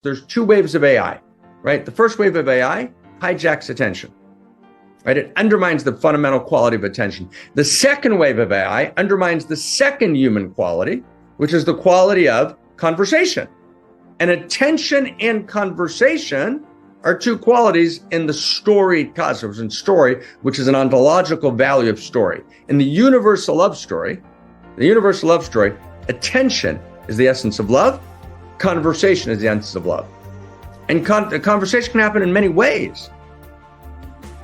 there's two waves of AI, right? The first wave of AI hijacks attention, right? It undermines the fundamental quality of attention. The second wave of AI undermines the second human quality, which is the quality of conversation. And attention and conversation are two qualities in the story cosmos, and story, which is an ontological value of story. In the universal love story, attention is the essence of love. Conversation is the essence of love. And conversation can happen in many ways.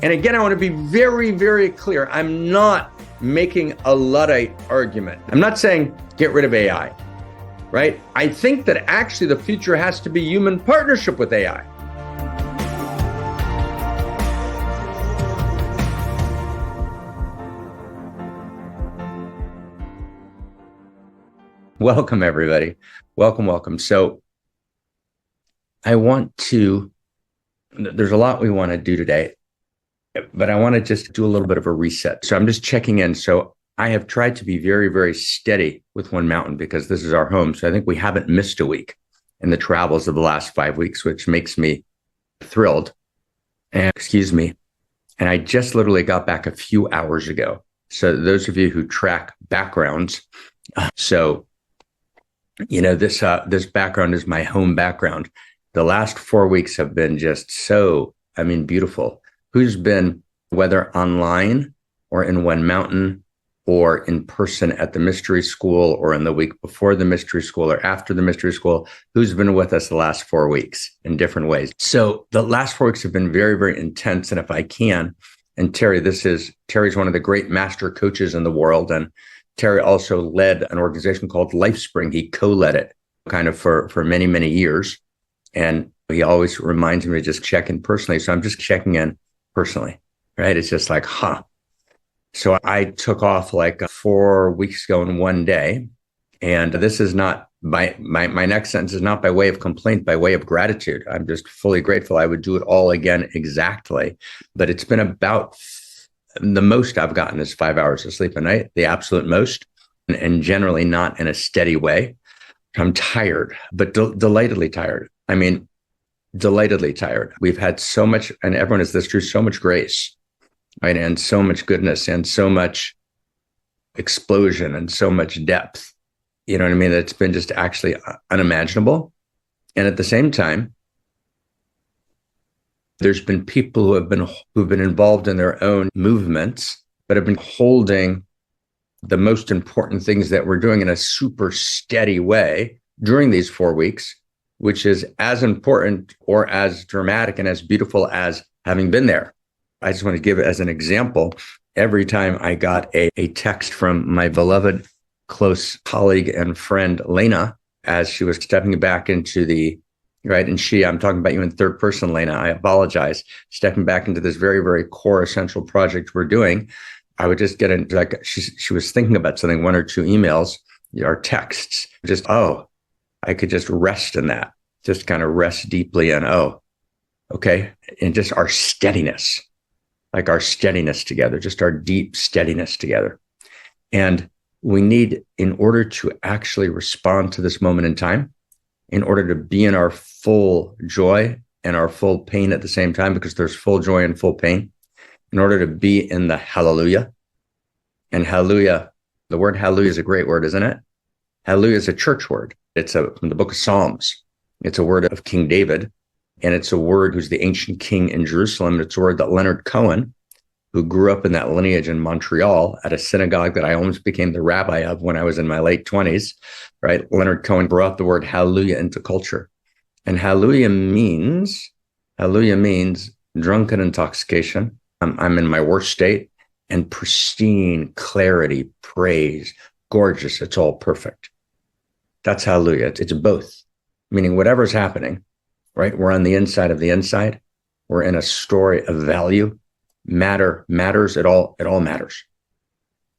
And again, I want to be very, very clear. I'm not making a Luddite argument. I'm not saying get rid of AI, right? I think that actually the future has to be human partnership with AI. Welcome, everybody. Welcome. So there's a lot we want to do today, but I want to just do a little bit of a reset. So I'm just checking in. So I have tried to be very, very steady with One Mountain because this is our home. So I think we haven't missed a week in the travels of the last 5 weeks, which makes me thrilled. And I just literally got back a few hours ago. So those of you who track backgrounds, this background is my home background. The last 4 weeks have been just so, beautiful. Who's been, whether online or in One Mountain or in person at the mystery school or in the week before the mystery school or after the mystery school, who's been with us the last 4 weeks in different ways? So the last 4 weeks have been very, very intense. And if I can, and Terry's one of the great master coaches in the world. And Terry also led an organization called LifeSpring. He co-led it kind of for many, many years. And he always reminds me to just check in personally. So I'm just checking in personally, right? It's just like, So I took off like 4 weeks ago in one day. And this is not my next sentence is not by way of complaint, by way of gratitude. I'm just fully grateful. I would do it all again exactly. But it's been about the most I've gotten is 5 hours of sleep a night, the absolute most, and generally not in a steady way. I'm tired, but delightedly tired. Delightedly tired. We've had so much, and everyone is this true, so much grace, right? And so much goodness and so much explosion and so much depth. You know what I mean? It's been just actually unimaginable. And at the same time, there's been people who've been involved in their own movements, but have been holding the most important things that we're doing in a super steady way during these 4 weeks, which is as important or as dramatic and as beautiful as having been there. I just want to give it as an example. Every time I got a text from my beloved close colleague and friend, Lena, as she was stepping back into the right. And I'm talking about you in third person, Lena. I apologize. Stepping back into this very, very core essential project we're doing. I would just get into she was thinking about something, one or two emails or texts. I could just rest in that, just kind of rest deeply in, okay. And just our steadiness, like our steadiness together, just our deep steadiness together. And we need, in order to actually respond to this moment in time, in order to be in our full joy and our full pain at the same time, because there's full joy and full pain, in order to be in the hallelujah. And hallelujah, the word hallelujah is a great word, isn't it? Hallelujah is a church word. It's from the book of Psalms. It's a word of King David, and it's a word who's the ancient king in Jerusalem. It's a word that Leonard Cohen, who grew up in that lineage in Montreal at a synagogue that I almost became the rabbi of when I was in my late 20s, right? Leonard Cohen brought the word hallelujah into culture. And hallelujah means drunken intoxication. I'm in my worst state, and pristine clarity, praise, gorgeous. It's all perfect. That's hallelujah. It's both, meaning whatever's happening, right? We're on the inside of the inside. We're in a story of value. Matter matters. It all matters.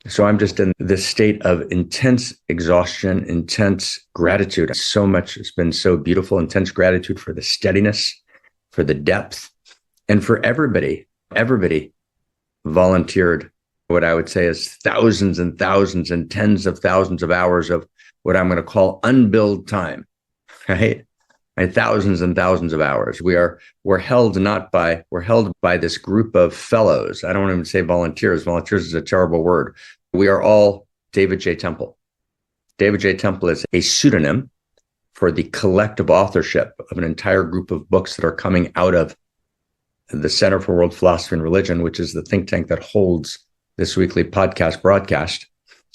So I'm just in this state of intense exhaustion, intense gratitude. So much, it's been so beautiful, intense gratitude for the steadiness, for the depth, and for everybody. Everybody volunteered what I would say is thousands and thousands and tens of thousands of hours of what I'm going to call unbilled time, right? right? Thousands and thousands of hours. We're held by this group of fellows. I don't want to even say volunteers. Volunteers is a terrible word. We are all David J. Temple. David J. Temple is a pseudonym for the collective authorship of an entire group of books that are coming out of the Center for World Philosophy and Religion, which is the think tank that holds this weekly podcast broadcast.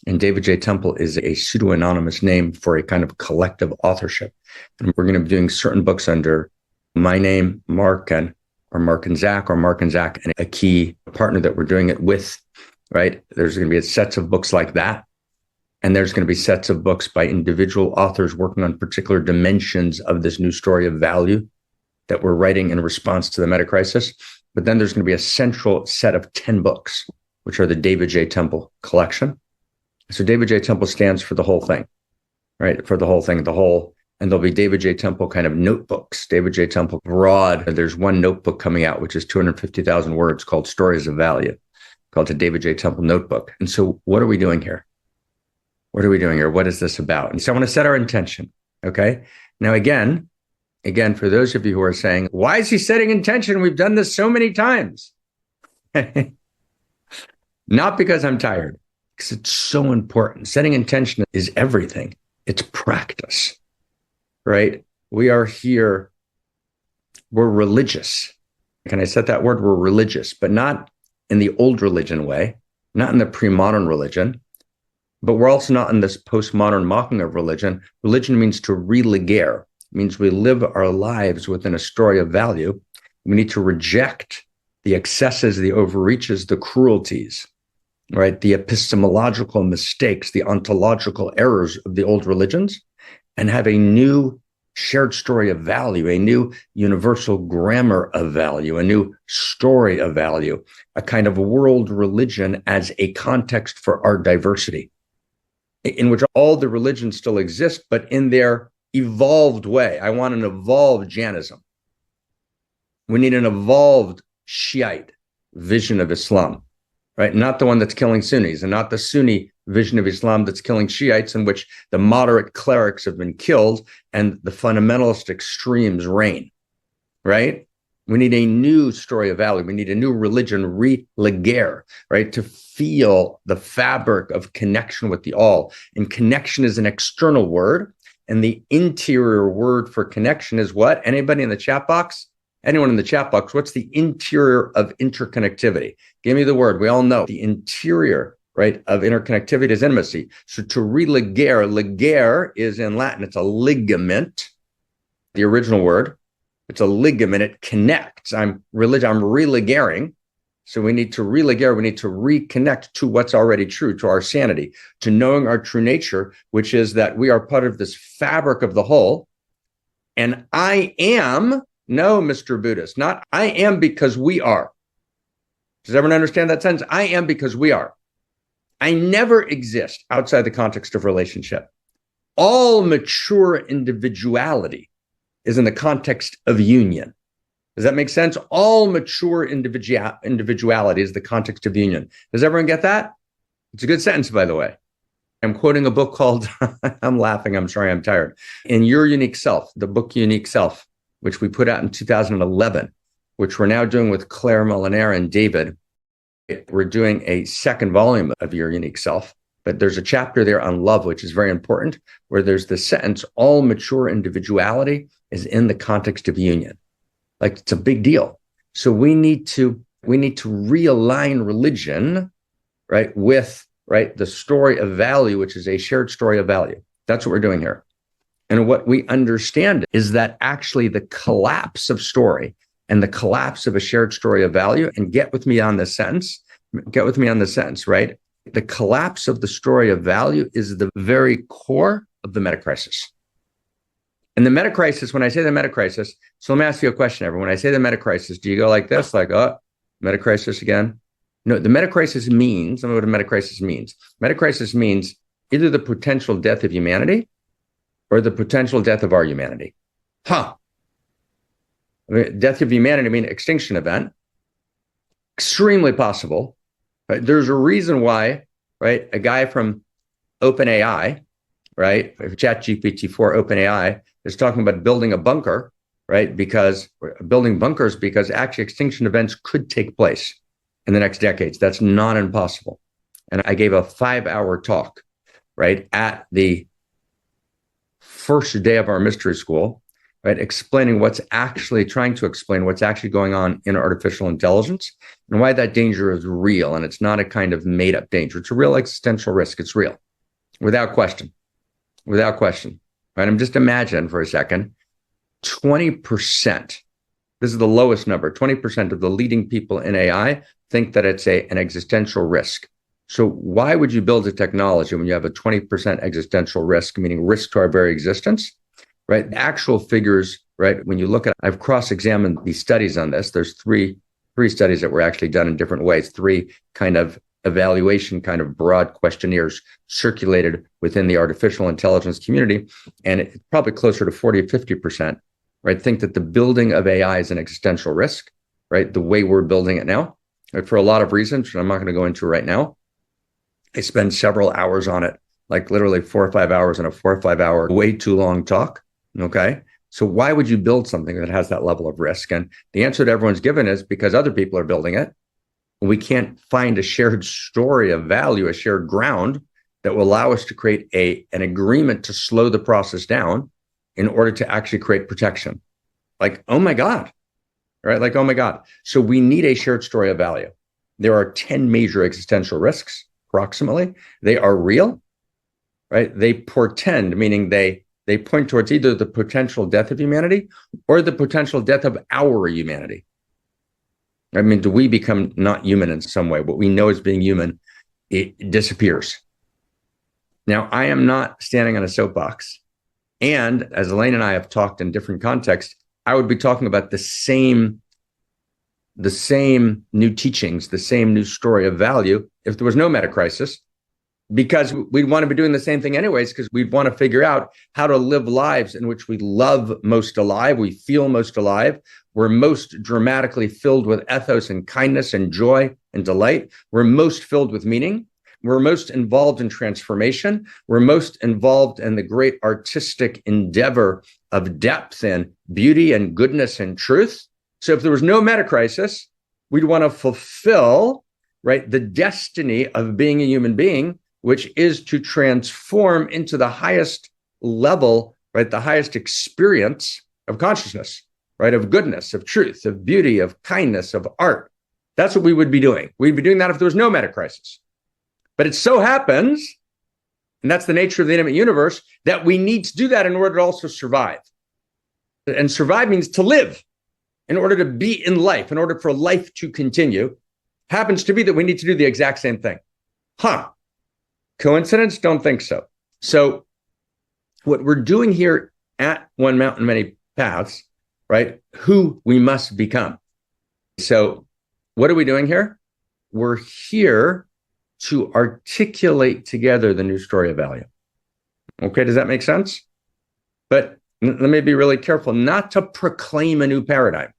And David J. Temple is a pseudo-anonymous name for a kind of collective authorship. And we're going to be doing certain books under my name, Marc, or Marc and Zach, and a key partner that we're doing it with, right? There's going to be sets of books like that. And there's going to be sets of books by individual authors working on particular dimensions of this new story of value that we're writing in response to the meta crisis. But then there's going to be a central set of 10 books, which are the David J. Temple collection. So David J. Temple stands for the whole thing, right? For the whole thing, and there'll be David J. Temple kind of notebooks, David J. Temple broad. There's one notebook coming out, which is 250,000 words called Stories of Value, called the David J. Temple Notebook. And so what are we doing here? What are we doing here? What is this about? And so I want to set our intention, okay? Now, again, for those of you who are saying, why is he setting intention? We've done this so many times. Not because I'm tired, because it's so important. Setting intention is everything. It's practice, right? We are here. We're religious. Can I set that word? We're religious, but not in the old religion way, not in the pre-modern religion, but we're also not in this postmodern mocking of religion. Religion means to religare. It means we live our lives within a story of value. We need to reject the excesses, the overreaches, the cruelties, right? The epistemological mistakes, the ontological errors of the old religions, and have a new shared story of value, a new universal grammar of value, a new story of value, a kind of world religion as a context for our diversity, in which all the religions still exist, but in their evolved way. I want an evolved Jainism. We need an evolved Shiite vision of Islam, right? Not the one that's killing Sunnis, and not the Sunni vision of Islam that's killing Shiites, in which the moderate clerics have been killed and the fundamentalist extremes reign, right? We need a new story of value. We need a new religion, religare, right? To feel the fabric of connection with the all. And connection is an external word. And the interior word for connection is what? Anybody in the chat box? Anyone in the chat box? What's the interior of interconnectivity? Give me the word. We all know the interior, right, of interconnectivity is intimacy. So to religare, ligare is in Latin. It's a ligament, the original word. It's a ligament. It connects. I'm religaring. So we need to religare. We need to reconnect to what's already true, to our sanity, to knowing our true nature, which is that we are part of this fabric of the whole. And I am, no, Mr. Buddhist, not I am because we are. Does everyone understand that sentence? I am because we are. I never exist outside the context of relationship. All mature individuality is in the context of union. Does that make sense? All mature individuality is the context of union. Does everyone get that? It's a good sentence, by the way. I'm quoting a book called, I'm laughing, I'm sorry, I'm tired. In Your Unique Self, the book Unique Self, which we put out in 2011, which we're now doing with Claire Molinare and David. We're doing a second volume of Your Unique Self, but there's a chapter there on love, which is very important, where there's the sentence, all mature individuality is in the context of union. Like, it's a big deal. So we need to realign religion, right, with, right, the story of value, which is a shared story of value. That's what we're doing here. And what we understand is that actually the collapse of story and the collapse of a shared story of value, and get with me on this sentence, right? The collapse of the story of value is the very core of the meta crisis. And the meta crisis, when I say the meta crisis, so let me ask you a question, everyone. When I say the meta crisis, do you go like this, like, oh, meta crisis again? No, the meta crisis means, I don't know what a meta crisis means. Meta crisis means either the potential death of humanity or the potential death of our humanity. I mean, death of humanity, I mean, extinction event, extremely possible. Right? There's a reason why, right, a guy from OpenAI, right, ChatGPT-4 OpenAI, is talking about building a bunker, right? Because building bunkers, because actually extinction events could take place in the next decades. That's not impossible. And I gave a 5-hour talk, right, at the first day of our mystery school, right, trying to explain what's actually going on in artificial intelligence and why that danger is real. And it's not a kind of made up danger. It's a real existential risk. It's real, without question, right? I'm just imagine for a second, 20%, this is the lowest number, 20% of the leading people in AI think that it's an existential risk. So why would you build a technology when you have a 20% existential risk, meaning risk to our very existence, right? The actual figures, right? When you look at, I've cross-examined these studies on this. There's three studies that were actually done in different ways, 3 kind of evaluation, kind of broad questionnaires circulated within the artificial intelligence community. And it's probably closer to 40 or 50%, right? Think that the building of AI is an existential risk, right? The way we're building it now, right? For a lot of reasons, which I'm not going to go into right now. I spend several hours on it, like literally 4 or 5 hours in a 4 or 5 hour, way too long talk. Okay. So why would you build something that has that level of risk? And the answer that everyone's given is because other people are building it. We can't find a shared story of value, a shared ground that will allow us to create an agreement to slow the process down in order to actually create protection. Like, oh my God, right? Like, oh my God. So we need a shared story of value. There are 10 major existential risks. Approximately, they are real, right? They portend, meaning they point towards either the potential death of humanity or the potential death of our humanity. I mean, do we become not human in some way? What we know as being human, it disappears. Now, I am not standing on a soapbox. And as Elaine and I have talked in different contexts, I would be talking about the same new teachings, the same new story of value if there was no meta crisis, because we'd want to be doing the same thing anyways, because we'd want to figure out how to live lives in which we love most alive, we feel most alive, we're most dramatically filled with ethos and kindness and joy and delight, we're most filled with meaning, we're most involved in transformation, we're most involved in the great artistic endeavor of depth and beauty and goodness and truth. So if there was no meta crisis, we'd want to fulfill, right, the destiny of being a human being, which is to transform into the highest level, right, the highest experience of consciousness, right, of goodness, of truth, of beauty, of kindness, of art. That's what we would be doing. We'd be doing that if there was no meta crisis. But it so happens, and that's the nature of the intimate universe, that we need to do that in order to also survive. And survive means to live. In order to be in life, in order for life to continue, happens to be that we need to do the exact same thing. Coincidence? Don't think so. So what we're doing here at One Mountain, Many Paths, right? Who we must become. So what are we doing here? We're here to articulate together the new story of value. Okay, does that make sense? But let me be really careful not to proclaim a new paradigm.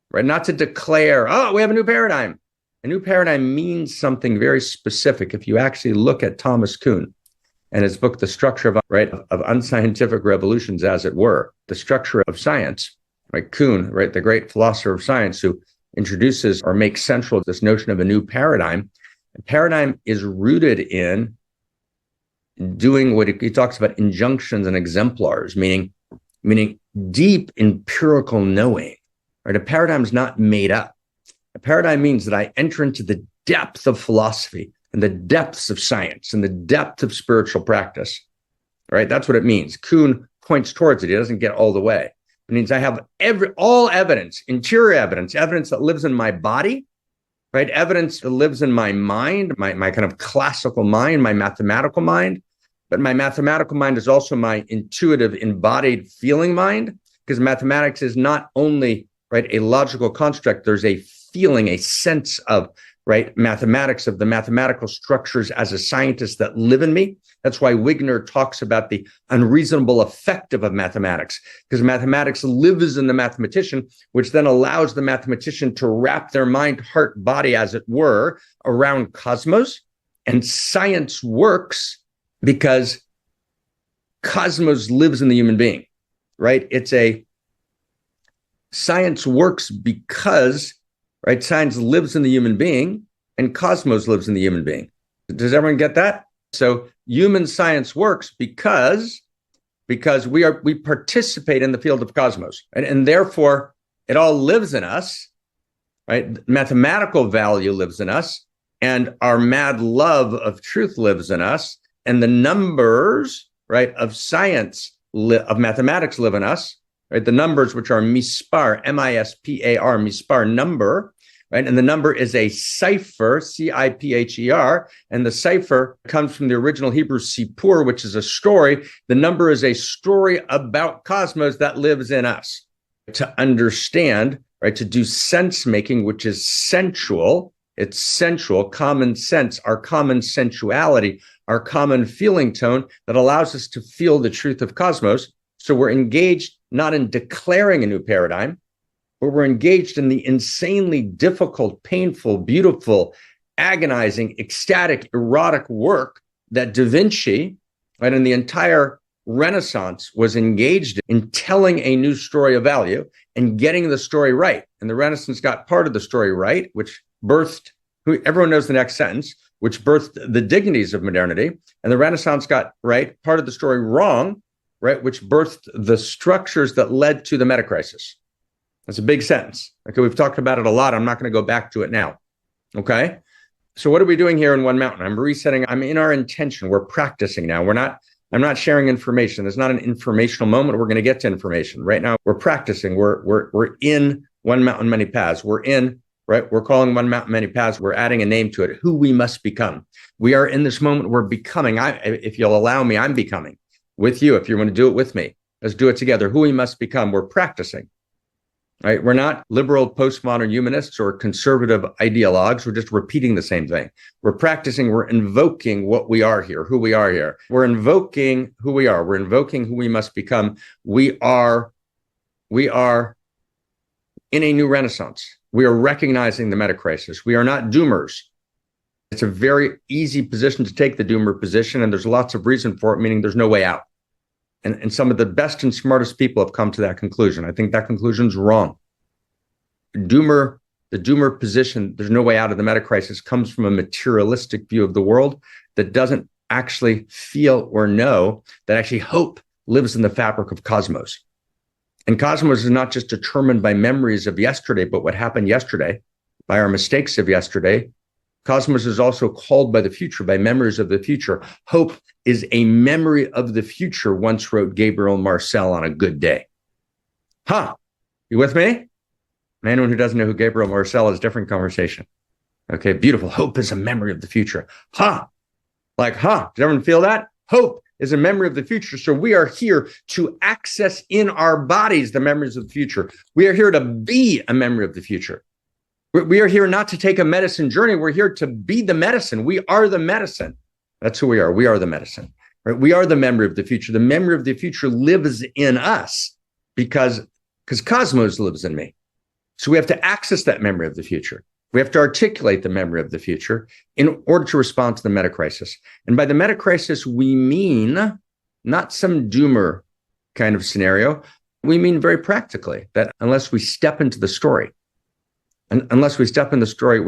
Right? Not to declare, oh, we have a new paradigm. A new paradigm means something very specific. If you actually look at Thomas Kuhn and his book, The Structure of Unscientific Revolutions, as it were, the structure of science, right? Kuhn, right, the great philosopher of science who introduces or makes central this notion of a new paradigm. A paradigm is rooted in doing what he talks about injunctions and exemplars, meaning deep empirical knowing. Right? A paradigm is not made up. A paradigm means that I enter into the depth of philosophy and the depths of science and the depth of spiritual practice. Right? That's what it means. Kuhn points towards it. He doesn't get all the way. It means I have all evidence, interior evidence that lives in my body, right? Evidence that lives in my mind, my kind of classical mind, my mathematical mind. But my mathematical mind is also my intuitive, embodied feeling mind, because mathematics is not only, right, a logical construct. There's a feeling, a sense of, right, mathematics, of the mathematical structures as a scientist that live in me. That's why Wigner talks about the unreasonable effect of mathematics, because mathematics lives in the mathematician, which then allows the mathematician to wrap their mind, heart, body, as it were, around cosmos. And science works because cosmos lives in the human being, right? Science works because, right, science lives in the human being and cosmos lives in the human being. Does everyone get that? So human science works because we participate in the field of cosmos, and therefore it all lives in us, right? Mathematical value lives in us, and our mad love of truth lives in us, and the numbers, right, of science, of mathematics live in us, right? The numbers, which are mispar, M-I-S-P-A-R, mispar, number, right? And the number is a cipher, C-I-P-H-E-R, and the cipher comes from the original Hebrew sipur, which is a story. The number is a story about cosmos that lives in us. To understand, right, to do sense making, which is sensual, it's sensual, common sense, our common sensuality, our common feeling tone that allows us to feel the truth of cosmos. So we're engaged not in declaring a new paradigm, but we're engaged in the insanely difficult, painful, beautiful, agonizing, ecstatic, erotic work that Da Vinci, right, and the entire Renaissance was engaged in telling a new story of value and getting the story right. And the Renaissance got part of the story right, which birthed, everyone knows the next sentence, which birthed the dignities of modernity. And the Renaissance got right part of the story wrong, right, which birthed the structures that led to the meta-crisis. That's a big sentence. Okay, we've talked about it a lot. I'm not going to go back to it now. Okay, so what are we doing here in One Mountain? I'm resetting. I'm in our intention. We're practicing now. I'm not sharing information. There's not an informational moment. We're going to get to information. Right now, we're practicing. We're in One Mountain, Many Paths. We're in, right? We're calling One Mountain, Many Paths. We're adding a name to it, who we must become. We are in this moment. We're becoming. If you'll allow me, I'm becoming with you. If you want to do it with me, let's do it together. Who we must become. We're practicing. Right? We're not liberal postmodern humanists or conservative ideologues. We're just repeating the same thing. We're practicing. We're invoking what we are here, who we are here. We're invoking who we are. We're invoking who we must become. We are in a new renaissance. We are recognizing the meta-crisis. We are not doomers. It's a very easy position to take, the doomer position, and there's lots of reason for it, meaning there's no way out. And some of the best and smartest people have come to that conclusion. I think that conclusion's wrong. The doomer position, there's no way out of the meta-crisis, comes from a materialistic view of the world that doesn't actually feel or know that actually hope lives in the fabric of cosmos. And cosmos is not just determined by memories of yesterday, but what happened yesterday, by our mistakes of yesterday. Cosmos is also called by the future, by memories of the future. Hope is a memory of the future, once wrote Gabriel Marcel on a good day. You with me? Anyone who doesn't know who Gabriel Marcel is, different conversation. Okay, beautiful. Hope is a memory of the future. Does everyone feel that? Hope is a memory of the future. So we are here to access in our bodies the memories of the future. We are here to be a memory of the future. We are here not to take a medicine journey. We're here to be the medicine. We are the medicine. That's who we are. We are the medicine. Right? We are the memory of the future. The memory of the future lives in us because cosmos lives in me. So we have to access that memory of the future. We have to articulate the memory of the future in order to respond to the meta-crisis. And by the meta-crisis, we mean not some doomer kind of scenario. We mean very practically that unless we step into the story, and unless we step in the story,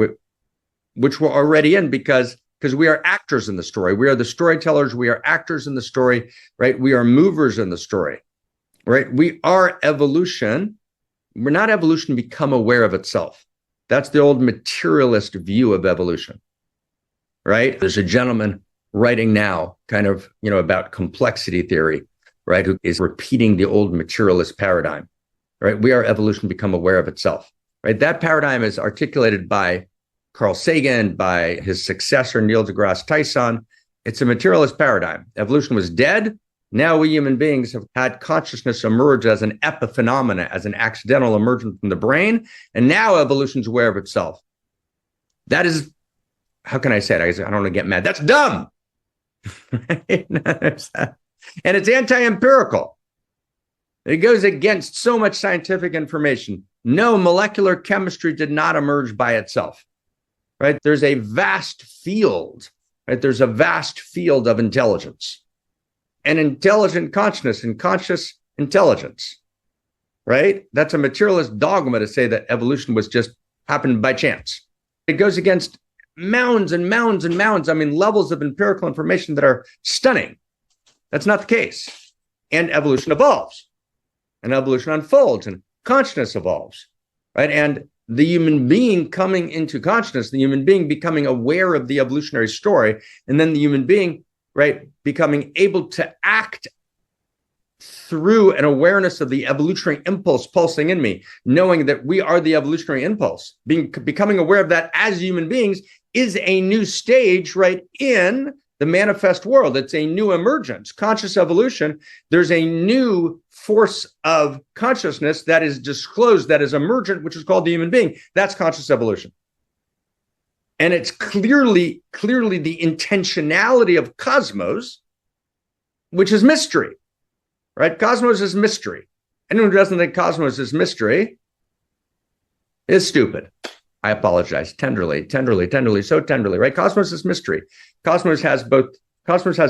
which we're already in, because we are actors in the story. We are the storytellers. We are actors in the story, right? We are movers in the story, right? We are evolution. We're not evolution become aware of itself. That's the old materialist view of evolution, right? There's a gentleman writing now kind of, about complexity theory, right? Who is repeating the old materialist paradigm, right? We are evolution become aware of itself. Right, that paradigm is articulated by Carl Sagan, by his successor, Neil deGrasse Tyson. It's a materialist paradigm. Evolution was dead. Now we human beings have had consciousness emerge as an epiphenomena, as an accidental emergence from the brain. And now evolution's aware of itself. That is, how can I say it? I don't want to get mad. That's dumb. And it's anti-empirical. It goes against so much scientific information. No, molecular chemistry did not emerge by itself, right? There's a vast field, right? There's a vast field of intelligence. an intelligent consciousness and conscious intelligence, right? That's a materialist dogma to say that evolution was just happened by chance. It goes against mounds and mounds and mounds. I mean, levels of empirical information that are stunning. That's not the case. And evolution evolves, and evolution unfolds, and consciousness evolves, right? And the human being coming into consciousness, the human being becoming aware of the evolutionary story, and then the human being, right, becoming able to act through an awareness of the evolutionary impulse pulsing in me, knowing that we are the evolutionary impulse, becoming aware of that as human beings is a new stage, right, in the manifest world. It's a new emergence, conscious evolution. There's a new force of consciousness that is disclosed, that is emergent, which is called the human being. That's conscious evolution. And it's clearly the intentionality of cosmos, which is mystery, right? Cosmos is mystery. Anyone who doesn't think cosmos is mystery is stupid. I apologize tenderly, so tenderly, right? Cosmos is mystery. Cosmos has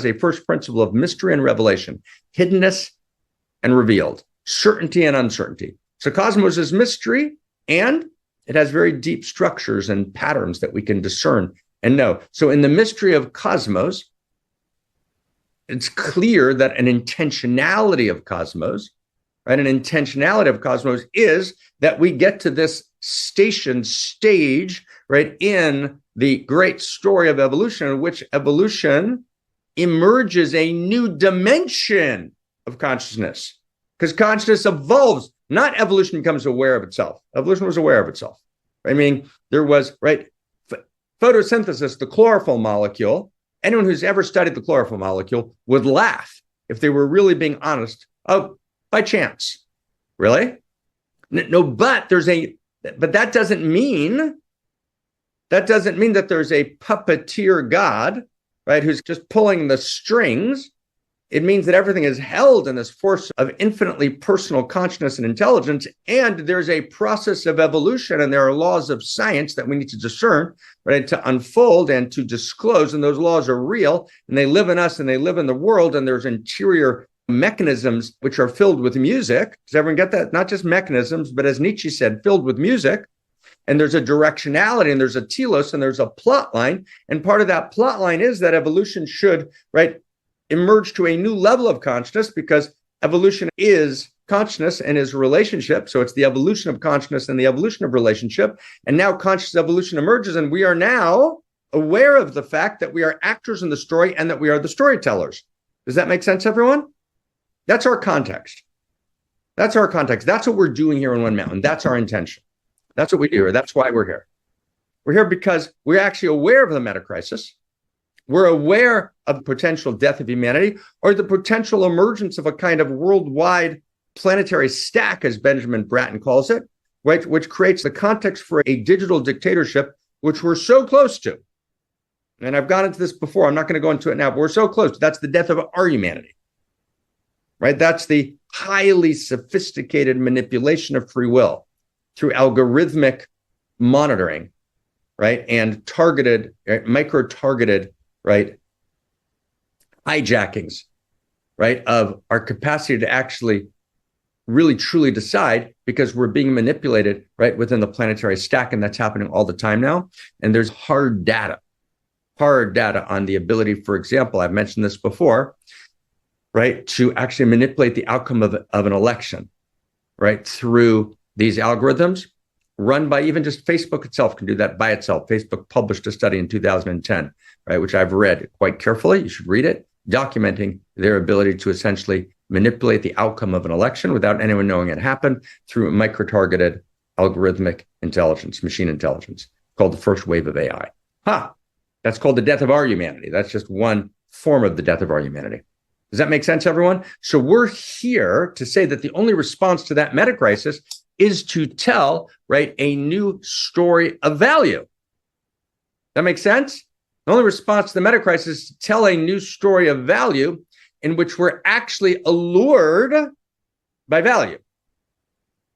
a first principle of mystery and revelation, hiddenness and revealed, certainty and uncertainty. So cosmos is mystery, and it has very deep structures and patterns that we can discern and know. So in the mystery of cosmos, it's clear that an intentionality of cosmos, right? An intentionality of cosmos is that we get to this stage, right, in the great story of evolution, in which evolution emerges a new dimension of consciousness, because consciousness evolves, not evolution becomes aware of itself. Evolution was aware of itself. I mean, there was, right, photosynthesis, the chlorophyll molecule. Anyone who's ever studied the chlorophyll molecule would laugh if they were really being honest. Oh, by chance. Really? No, but that doesn't mean that there's a puppeteer God, right, who's just pulling the strings. It means that everything is held in this force of infinitely personal consciousness and intelligence, and there's a process of evolution, and there are laws of science that we need to discern, right, to unfold and to disclose, and those laws are real, and they live in us, and they live in the world, and there's interior mechanisms which are filled with music. Does everyone get that? Not just mechanisms, but as Nietzsche said, filled with music. And there's a directionality, and there's a telos, and there's a plot line. And part of that plot line is that evolution should, right, emerge to a new level of consciousness, because evolution is consciousness and is relationship. So it's the evolution of consciousness and the evolution of relationship. And now conscious evolution emerges, and we are now aware of the fact that we are actors in the story and that we are the storytellers. Does that make sense, everyone? That's our context. That's our context. That's what we're doing here in One Mountain. That's our intention. That's what we do here. That's why we're here. We're here because we're actually aware of the meta crisis. We're aware of the potential death of humanity, or the potential emergence of a kind of worldwide planetary stack, as Benjamin Bratton calls it, right, which creates the context for a digital dictatorship, which we're so close to. And I've gone into this before. I'm not going to go into it now, but we're so close. That's the death of our humanity, right? That's the highly sophisticated manipulation of free will through algorithmic monitoring, right? And targeted, right, micro-targeted, right, hijackings, right, of our capacity to actually really truly decide, because we're being manipulated, right, within the planetary stack, and that's happening all the time now. And there's hard data on the ability, for example, I've mentioned this before, right, to actually manipulate the outcome of an election, right, through these algorithms run by even just Facebook itself can do that by itself. Facebook published a study in 2010, right, which I've read quite carefully. You should read it, documenting their ability to essentially manipulate the outcome of an election without anyone knowing it happened through micro-targeted algorithmic intelligence, machine intelligence, called the first wave of AI. That's called the death of our humanity. That's just one form of the death of our humanity. Does that make sense, everyone? So we're here to say that the only response to that meta crisis is to tell, right, a new story of value. That makes sense? The only response to the meta crisis is to tell a new story of value in which we're actually allured by value,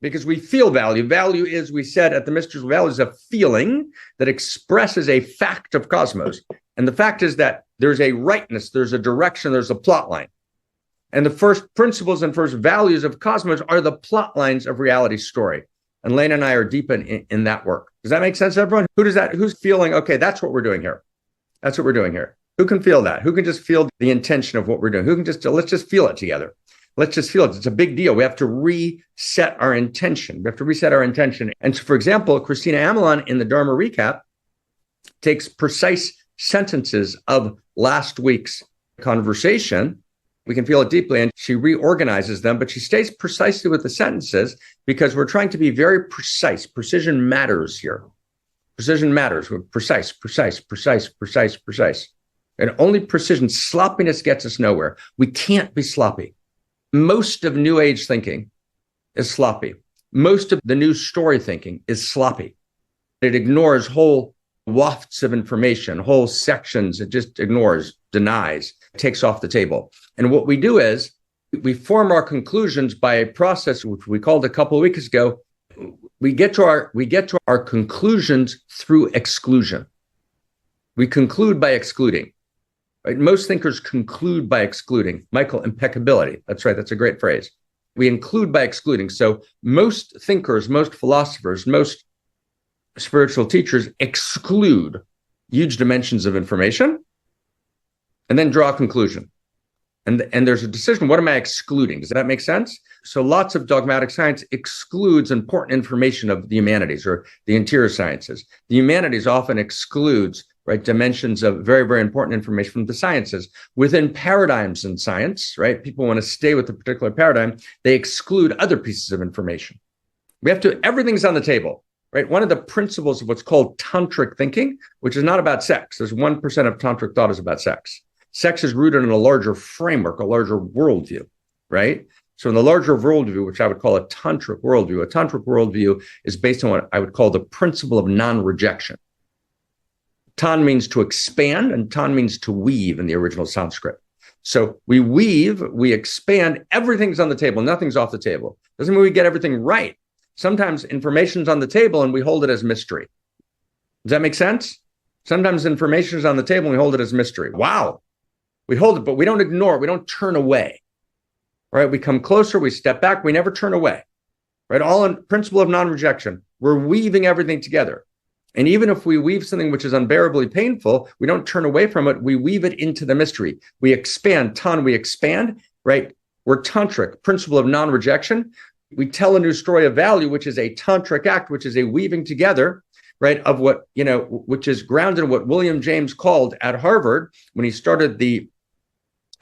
because we feel value. Value is, we said at the Mysteries of Value, is a feeling that expresses a fact of cosmos. And the fact is that there's a rightness, there's a direction, there's a plot line. And the first principles and first values of Cosmos are the plot lines of reality's story. And Lane and I are deep in that work. Does that make sense, everyone? Who's feeling, okay, that's what we're doing here. That's what we're doing here. Who can feel that? Who can just feel the intention of what we're doing? Who can let's just feel it together. Let's just feel it. It's a big deal. We have to reset our intention. And so, for example, Christina Amelon in the Dharma Recap takes precise sentences of last week's conversation. We can feel it deeply, and she reorganizes them, but she stays precisely with the sentences because we're trying to be very precise. Precision matters here. Precision matters. We're precise. And only precision, sloppiness gets us nowhere. We can't be sloppy. Most of New Age thinking is sloppy. Most of the new story thinking is sloppy. It ignores whole wafts of information, whole sections. It just ignores, denies, takes off the table. And what we do is we form our conclusions by a process which we called a couple of weeks ago. We get to our conclusions through exclusion. We conclude by excluding. Right? Most thinkers conclude by excluding. Michael, impeccability. That's right. That's a great phrase. We include by excluding. So most thinkers, most philosophers, most spiritual teachers exclude huge dimensions of information and then draw a conclusion. And there's a decision. What am I excluding? Does that make sense? So lots of dogmatic science excludes important information of the humanities or the interior sciences. The humanities often excludes, right, dimensions of very, very important information from the sciences. Within paradigms in science, right, people want to stay with a particular paradigm. They exclude other pieces of information. Everything's on the table, right? One of the principles of what's called tantric thinking, which is not about sex. There's 1% of tantric thought is about sex. Sex is rooted in a larger framework, a larger worldview, right? So in the larger worldview, which I would call a tantric worldview is based on what I would call the principle of non-rejection. Tan means to expand, and tan means to weave in the original Sanskrit. So we weave, we expand, everything's on the table, nothing's off the table. Doesn't mean we get everything right. Sometimes information's on the table and we hold it as mystery. Does that make sense? Sometimes information is on the table and we hold it as mystery. Wow. We hold it, but we don't ignore it. We don't turn away, right? We come closer, we step back, we never turn away, right? All in principle of non-rejection. We're weaving everything together. And even if we weave something which is unbearably painful, we don't turn away from it. We weave it into the mystery. We expand, we expand, right? We're tantric, principle of non-rejection. We tell a new story of value, which is a tantric act, which is a weaving together, right, of what, which is grounded in what William James called at Harvard when he started the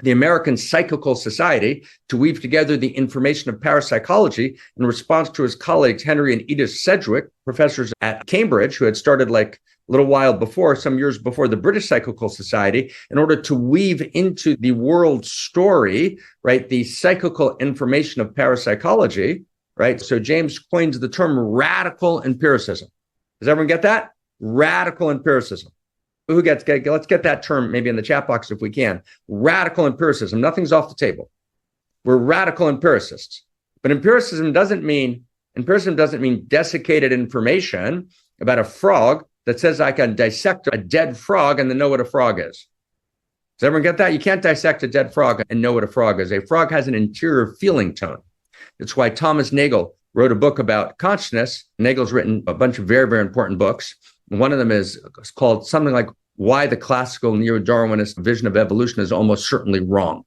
American Psychical Society to weave together the information of parapsychology in response to his colleagues, Henry and Edith Sedgwick, professors at Cambridge, who had started like a little while before, some years before the British Psychical Society, in order to weave into the world story, right, the psychical information of parapsychology, right? So James coins the term radical empiricism. Does everyone get that? Radical empiricism. Let's get that term maybe in the chat box if we can. Radical empiricism. Nothing's off the table. We're radical empiricists. But empiricism doesn't mean desiccated information about a frog that says I can dissect a dead frog and then know what a frog is. Does everyone get that? You can't dissect a dead frog and know what a frog is. A frog has an interior feeling tone. That's why Thomas Nagel wrote a book about consciousness. Nagel's written a bunch of very, very important books. One of them is called something like Why the Classical Neo-Darwinist Vision of Evolution is Almost Certainly Wrong.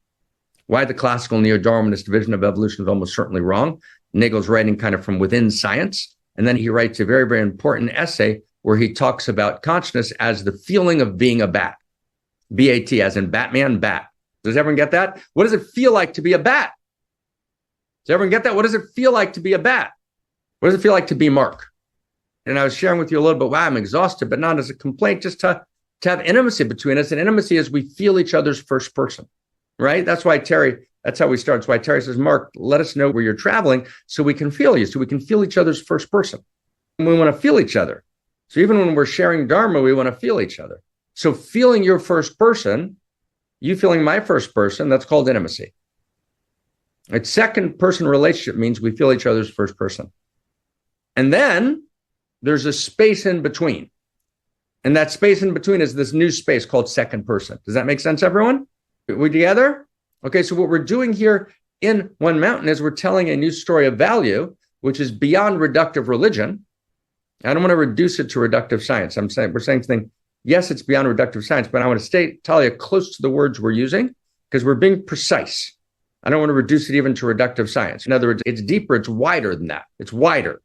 Why the Classical Neo-Darwinist Vision of Evolution is Almost Certainly Wrong. Nagel's writing kind of from within science. And then he writes a very, very important essay where he talks about consciousness as the feeling of being a bat. B-A-T, as in Batman, bat. Does everyone get that? What does it feel like to be a bat? Does everyone get that? What does it feel like to be a bat? What does it feel like to be Mark? And I was sharing with you a little bit, wow, I'm exhausted, but not as a complaint, just to have intimacy between us. And intimacy is we feel each other's first person, right? That's how we start. That's why Terry says, Mark, let us know where you're traveling so we can feel you, so we can feel each other's first person. And we want to feel each other. So even when we're sharing Dharma, we want to feel each other. So feeling your first person, you feeling my first person, that's called intimacy. A second person relationship means we feel each other's first person. And then there's a space in between. And that space in between is this new space called second person. Does that make sense, everyone? Are we together? Okay, so what we're doing here in One Mountain is we're telling a new story of value, which is beyond reductive religion. I don't want to reduce it to reductive science. We're saying something, yes, it's beyond reductive science, but I want to stay, Talia, close to the words we're using because we're being precise. I don't want to reduce it even to reductive science. In other words, it's deeper, it's wider than that. It's wider.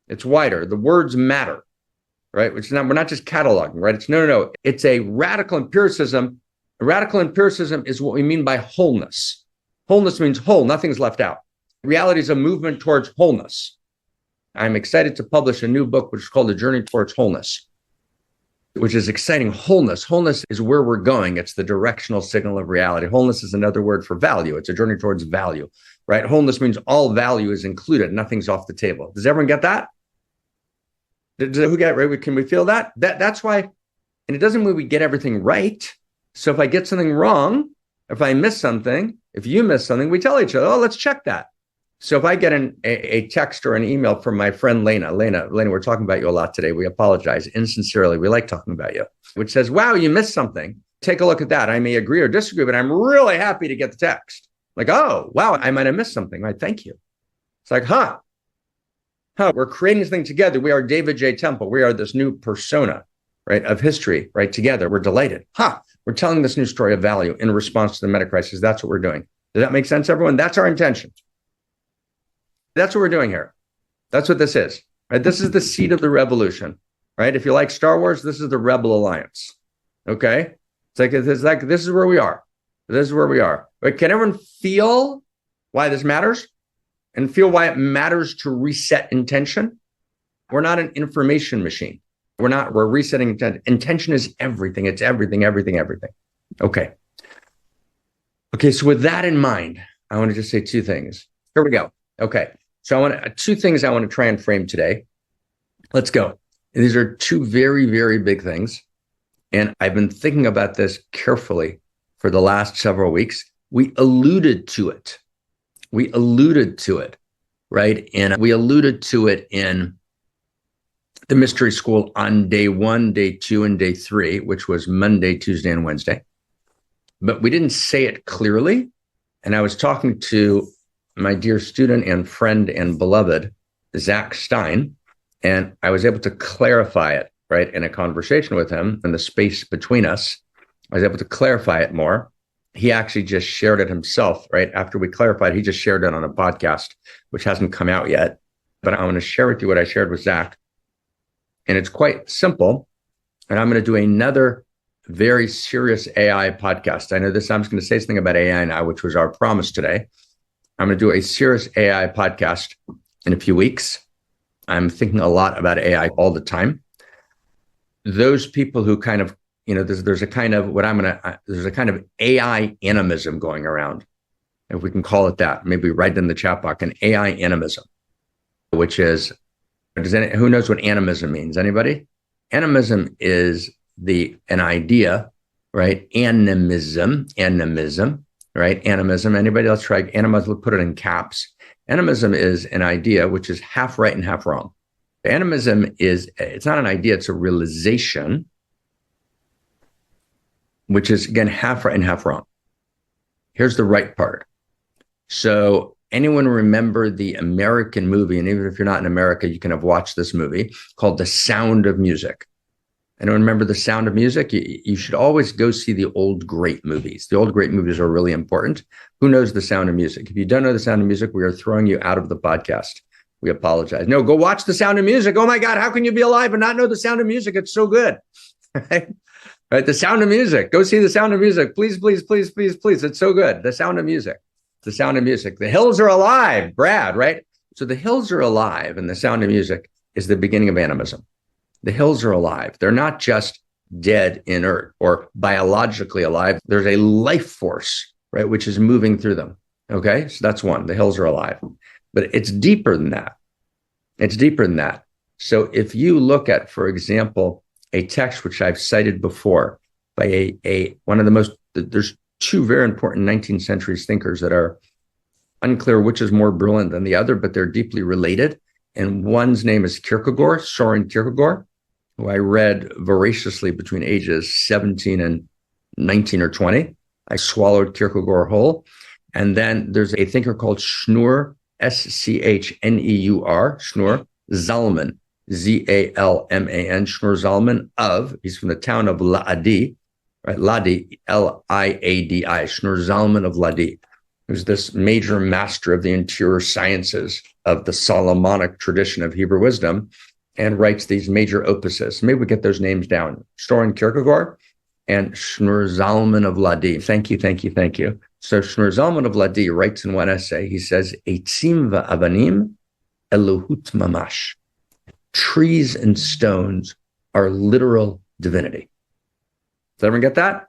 It's wider. The words matter, right? Which is not, we're not just cataloging, right? It's no. It's a radical empiricism. Radical empiricism is what we mean by wholeness. Wholeness means whole, nothing's left out. Reality is a movement towards wholeness. I'm excited to publish a new book, which is called The Journey Towards Wholeness, which is exciting. Wholeness is where we're going. It's the directional signal of reality. Wholeness is another word for value. It's a journey towards value, right? Wholeness means all value is included. Nothing's off the table. Does everyone get that? Who get it, right? Can we feel that? That's why, and it doesn't mean we get everything right. So if I get something wrong, if I miss something, if you miss something, we tell each other, oh, let's check that. So if I get a text or an email from my friend Lena, we're talking about you a lot today. We apologize insincerely. We like talking about you, which says, wow, you missed something. Take a look at that. I may agree or disagree, but I'm really happy to get the text. Like, oh, wow, I might have missed something. Right? Thank you. It's like, we're creating this thing together. We are David J. Temple. We are this new persona, right, of history, right, together. We're delighted. We're telling this new story of value in response to the meta crisis. That's what we're doing. Does that make sense, everyone? That's our intention. That's what we're doing here. That's what this is, right? This is the seed of the revolution, right? If you like Star Wars, this is the Rebel Alliance, okay? It's like this is where we are. This is where we are. Right? Can everyone feel why this matters and feel why it matters to reset intention? We're not an information machine. We're resetting intention. Intention is everything. It's everything. Okay. Okay, so with that in mind, I want to just say two things. Here we go. Okay. So two things I want to try and frame today. Let's go. And these are two very, very big things. And I've been thinking about this carefully for the last several weeks. We alluded to it, right? And we alluded to it in the mystery school on day 1, day 2, and day 3, which was Monday, Tuesday, and Wednesday. But we didn't say it clearly. And I was talking to my dear student and friend and beloved, Zach Stein, and I was able to clarify it, right, in a conversation with him in the space between us. I was able to clarify it more. He actually just shared it himself, right? After we clarified, he just shared it on a podcast, which hasn't come out yet. But I want to share with you what I shared with Zach. And it's quite simple. And I'm going to do another very serious AI podcast. I know this, I'm just going to say something about AI now, which was our promise today. I'm going to do a serious AI podcast in a few weeks. I'm thinking a lot about AI all the time. Those people who kind of, there's a kind of there's a kind of AI animism going around, if we can call it that. Maybe write in the chat box, an AI animism, which is, who knows what animism means? Anybody? Animism is an idea, right? Animism. Right? Animism. Anybody else try animism? We'll put it in caps. Animism is an idea which is half right and half wrong. Animism it's not an idea, it's a realization, which is, again, half right and half wrong. Here's the right part. So anyone remember the American movie, and even if you're not in America, you can have watched this movie called The Sound of Music. Anyone remember The Sound of Music? You should always go see the old great movies. The old great movies are really important. Who knows The Sound of Music? If you don't know The Sound of Music, we are throwing you out of the podcast. We apologize. No, go watch The Sound of Music. Oh my God, how can you be alive and not know The Sound of Music? It's so good. Right? The Sound of Music. Go see The Sound of Music. Please, please, please, please, please. It's so good. The Sound of Music. The Sound of Music. The hills are alive, Brad, right? So the hills are alive, and The Sound of Music is the beginning of animism. The hills are alive. They're not just dead, inert, or biologically alive. There's a life force, right, which is moving through them. Okay, so that's one. The hills are alive. But it's deeper than that. It's deeper than that. So if you look at, for example, a text which I've cited before by one of the most, there's two very important 19th century thinkers that are unclear which is more brilliant than the other, but they're deeply related. And one's name is Kierkegaard, Soren Kierkegaard, who I read voraciously between ages 17 and 19 or 20. I swallowed Kierkegaard whole. And then there's a thinker called Schnur, Schneur, Schnur Zalman, Zalman, Schnur Zalman he's from the town of Ladi, right? Ladi, Liadi, Schnur Zalman of Ladi, who's this major master of the interior sciences of the Solomonic tradition of Hebrew wisdom, and writes these major opuses. Maybe we get those names down. Soren Kierkegaard and Schnur Zalman of Ladi. Thank you. So Schnur Zalman of Ladi writes in one essay, he says, Eitzim va'avanim elohut mamash. Trees and stones are literal divinity. Does everyone get that?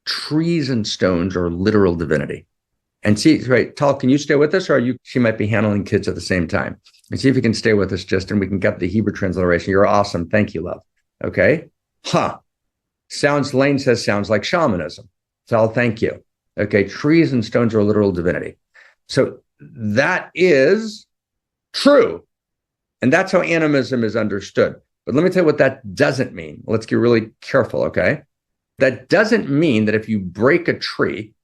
Trees and stones are literal divinity. And see, right, Tal, can you stay with us, or she might be handling kids at the same time? And see if you can stay with us, Justin. We can get the Hebrew transliteration. You're awesome. Thank you, love. Okay. Lane says sounds like shamanism. Tal, thank you. Okay. Trees and stones are literal divinity. So that is true. And that's how animism is understood. But let me tell you what that doesn't mean. Let's get really careful, okay? That doesn't mean that if you break a tree,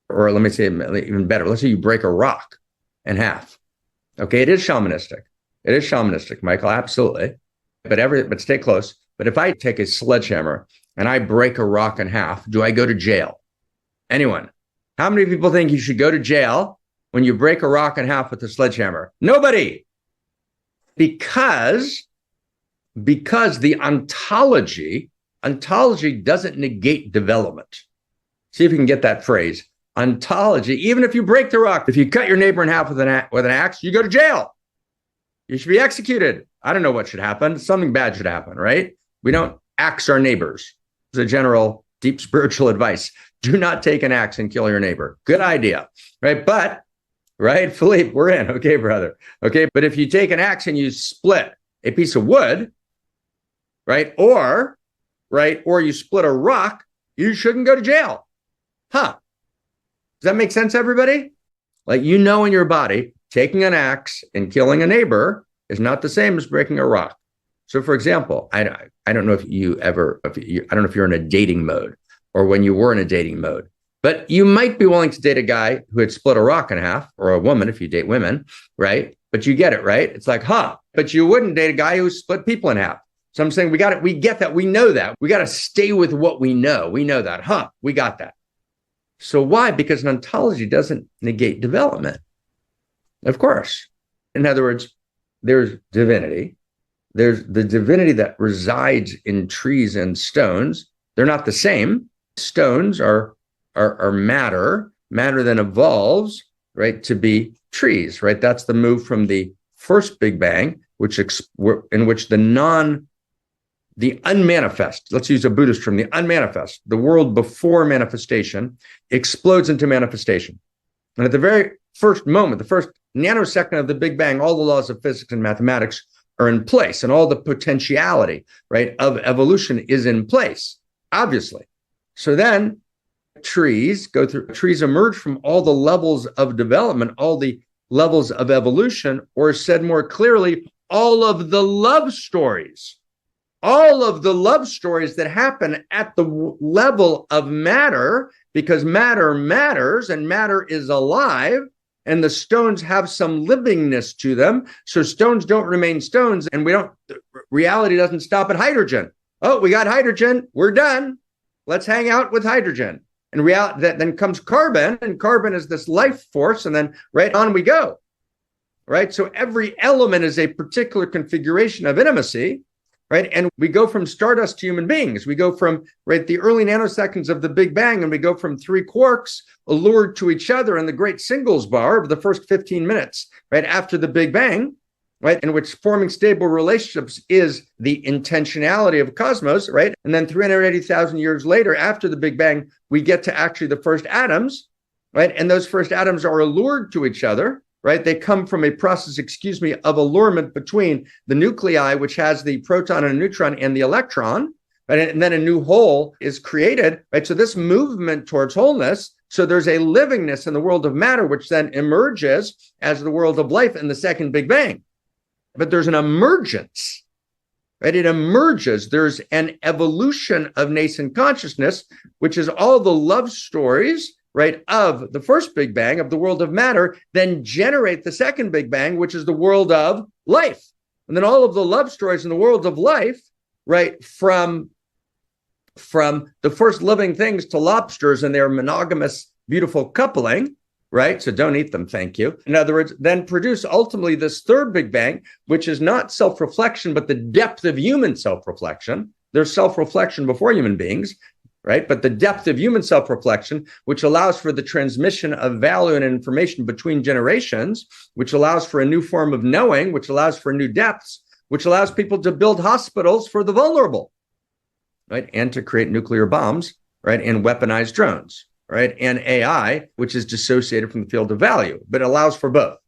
or let me say even better, let's say you break a rock in half. Okay, it is shamanistic, Michael, absolutely. But stay close. But if I take a sledgehammer and I break a rock in half, do I go to jail? Anyone? How many people think you should go to jail when you break a rock in half with a sledgehammer? Nobody. Because the ontology doesn't negate development. See if you can get that phrase. Ontology, even if you break the rock, if you cut your neighbor in half with an axe, you go to jail. You should be executed. I don't know what should happen. Something bad should happen, right? We don't axe our neighbors. It's a general deep spiritual advice. Do not take an axe and kill your neighbor. Good idea, right? But, right, Philippe, we're in. Okay, brother. Okay, but if you take an axe and you split a piece of wood, right, or you split a rock, you shouldn't go to jail. Does that make sense, everybody? Like, in your body, taking an axe and killing a neighbor is not the same as breaking a rock. So, for example, I don't know if I don't know if you're in a dating mode or when you were in a dating mode, but you might be willing to date a guy who had split a rock in half, or a woman if you date women, right? But you get it, right? It's like, but you wouldn't date a guy who split people in half. So I'm saying we get that. We know that. We got to stay with what we know. We know that, we got that. So why? Because an ontology doesn't negate development. Of course. In other words, there's divinity. There's the divinity that resides in trees and stones. They're not the same. Stones are matter. Matter then evolves, right, to be trees, right? That's the move from the first Big Bang, in which the unmanifest, let's use a Buddhist term, the unmanifest, the world before manifestation, explodes into manifestation. And at the very first moment, the first nanosecond of the Big Bang, all the laws of physics and mathematics are in place, and all the potentiality, right, of evolution is in place, obviously. So then trees emerge from all the levels of development, all the levels of evolution, or said more clearly, all of the love stories that happen at the level of matter, because matter matters and matter is alive, and the stones have some livingness to them. So stones don't remain stones, and reality doesn't stop at hydrogen. Oh, we got hydrogen, we're done. Let's hang out with hydrogen. And reality, then comes carbon, and carbon is this life force, and then right on we go. Right? So every element is a particular configuration of intimacy. Right. And we go from stardust to human beings. We go from the early nanoseconds of the Big Bang, and we go from three quarks allured to each other in the great singles bar of the first 15 minutes, right after the Big Bang, right, in which forming stable relationships is the intentionality of cosmos, right? And then 380,000 years later, after the Big Bang, we get to actually the first atoms, right? And those first atoms are allured to each other. Right, they come from a process, of allurement between the nuclei, which has the proton and a neutron and the electron, right? And then a new whole is created, right? So this movement towards wholeness, so there's a livingness in the world of matter, which then emerges as the world of life in the second Big Bang. But there's an emergence, right? It emerges. There's an evolution of nascent consciousness, which is all the love stories right, of the first Big Bang, of the world of matter, then generate the second Big Bang, which is the world of life. And then all of the love stories in the world of life, right, from the first living things to lobsters and their monogamous, beautiful coupling, right? So don't eat them, thank you. In other words, then produce ultimately this third Big Bang, which is not self-reflection, but the depth of human self-reflection. There's self-reflection before human beings, right? But the depth of human self-reflection, which allows for the transmission of value and information between generations, which allows for a new form of knowing, which allows for new depths, which allows people to build hospitals for the vulnerable, right? And to create nuclear bombs, right? And weaponize drones, right? And AI, which is dissociated from the field of value, but allows for both,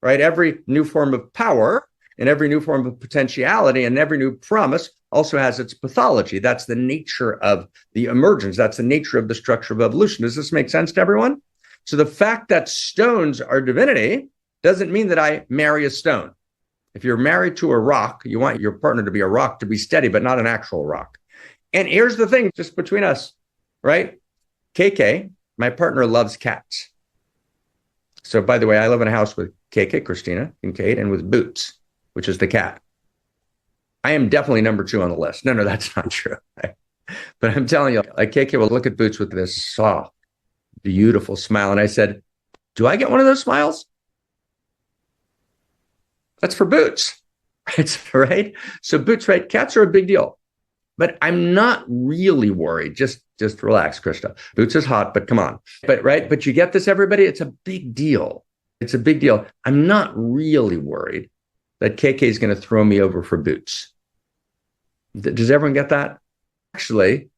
right? Every new form of power and every new form of potentiality and every new promise also has its pathology. That's the nature of the emergence. That's the nature of the structure of evolution. Does this make sense to everyone? So the fact that stones are divinity doesn't mean that I marry a stone. If you're married to a rock, you want your partner to be a rock, to be steady, but not an actual rock. And here's the thing, just between us, right? KK, my partner, loves cats. So by the way, I live in a house with KK, Christina, and Kate, and with Boots, which is the cat. I am definitely number 2 on the list. No, that's not true. But I'm telling you, like KK will look at Boots with this soft, beautiful smile. And I said, do I get one of those smiles? That's for Boots, right? So Boots, right? Cats are a big deal. But I'm not really worried. Just relax, Krista. Boots is hot, but come on. But you get this, everybody? It's a big deal. It's a big deal. I'm not really worried that KK is going to throw me over for Boots. Does everyone get that? Actually,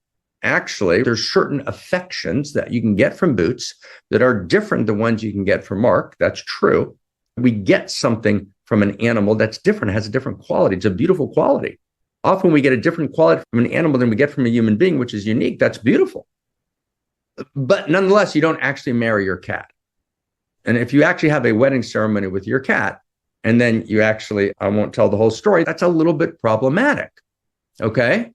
there's certain affections that you can get from Boots that are different than ones you can get from Mark. That's true. We get something from an animal that's different, has a different quality. It's a beautiful quality. Often we get a different quality from an animal than we get from a human being, which is unique. That's beautiful. But nonetheless, you don't actually marry your cat. And if you actually have a wedding ceremony with your cat, and then you actually, I won't tell the whole story, that's a little bit problematic. Okay?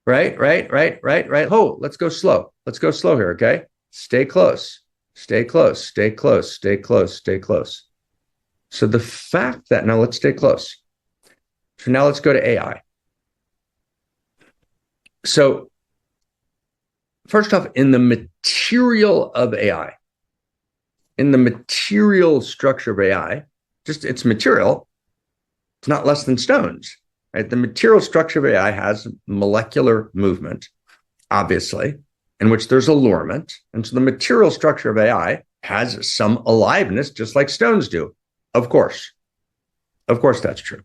Right. Oh, let's go slow. Let's go slow here, okay? Stay close. So the fact that, now let's stay close. So now let's go to AI. So first off, in the material of AI, in the material structure of AI, just its material, it's not less than stones, right? The material structure of AI has molecular movement, obviously, in which there's allurement. And so the material structure of AI has some aliveness, just like stones do. Of course that's true,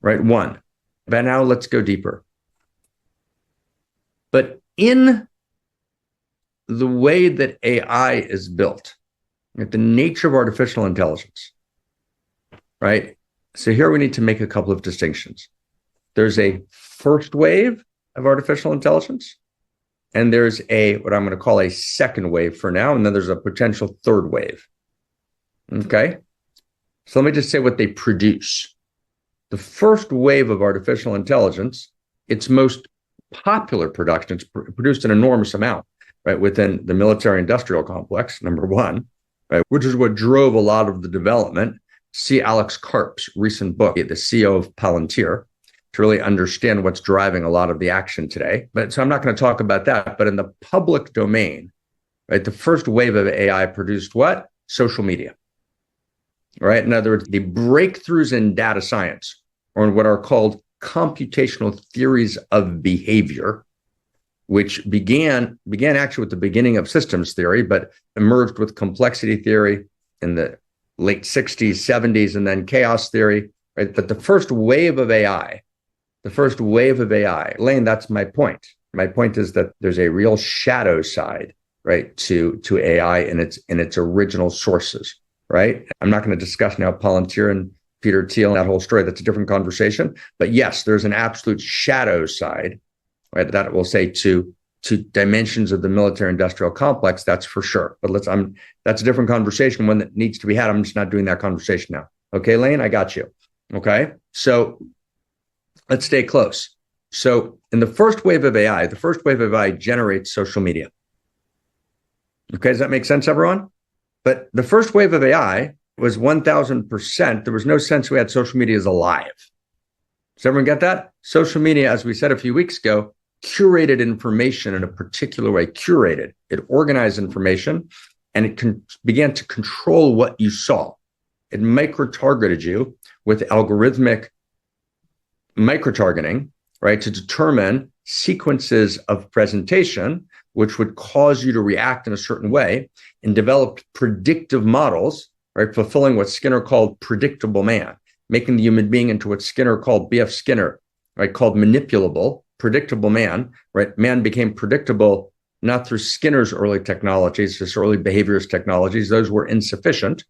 right? One, but now let's go deeper. But in the way that AI is built, the nature of artificial intelligence, right? So here we need to make a couple of distinctions. There's a first wave of artificial intelligence, and there's what I'm going to call a second wave for now, and then there's a potential third wave. Okay? So let me just say what they produce. The first wave of artificial intelligence, its most popular production, it's produced an enormous amount, right, within the military industrial complex, number one, right, which is what drove a lot of the development. See Alex Karp's recent book, the CEO of Palantir, to really understand what's driving a lot of the action today. But so I'm not going to talk about that. But in the public domain, right, the first wave of AI produced what? Social media, right? In other words, the breakthroughs in data science, or in what are called computational theories of behavior, which began actually with the beginning of systems theory, but emerged with complexity theory in the late 60s, 70s, and then chaos theory, right? But the first wave of AI, Lane, that's my point. My point is that there's a real shadow side, right, to AI in its original sources, right? I'm not going to discuss now Palantir and Peter Thiel and that whole story. That's a different conversation. But yes, there's an absolute shadow side, right, that will say to dimensions of the military-industrial complex. That's for sure. But that's a different conversation, one that needs to be had. I'm just not doing that conversation now. Okay, Lane, I got you. Okay, so let's stay close. So in the first wave of AI generates social media. Okay, does that make sense, everyone? But the first wave of AI was 1000%. There was no sense we had social media as alive. Does everyone get that? Social media, as we said a few weeks ago, curated information in a particular way, curated. It organized information and it began to control what you saw. It micro-targeted you with algorithmic micro-targeting, right, to determine sequences of presentation, which would cause you to react in a certain way, and developed predictive models, right, fulfilling what Skinner called predictable man, making the human being into what Skinner called, B.F. Skinner, right, called manipulable, predictable man, right? Man became predictable not through Skinner's early technologies, just early behaviorist technologies. Those were insufficient,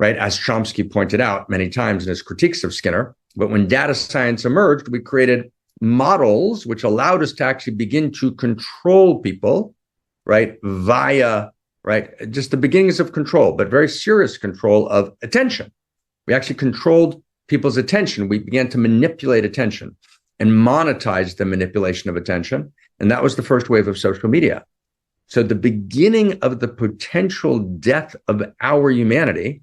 right? As Chomsky pointed out many times in his critiques of Skinner. But when data science emerged, we created models which allowed us to actually begin to control people, right? Via, right? Just the beginnings of control, but very serious control of attention. We actually controlled people's attention. We began to manipulate attention and monetize the manipulation of attention. And that was the first wave of social media. So the beginning of the potential death of our humanity,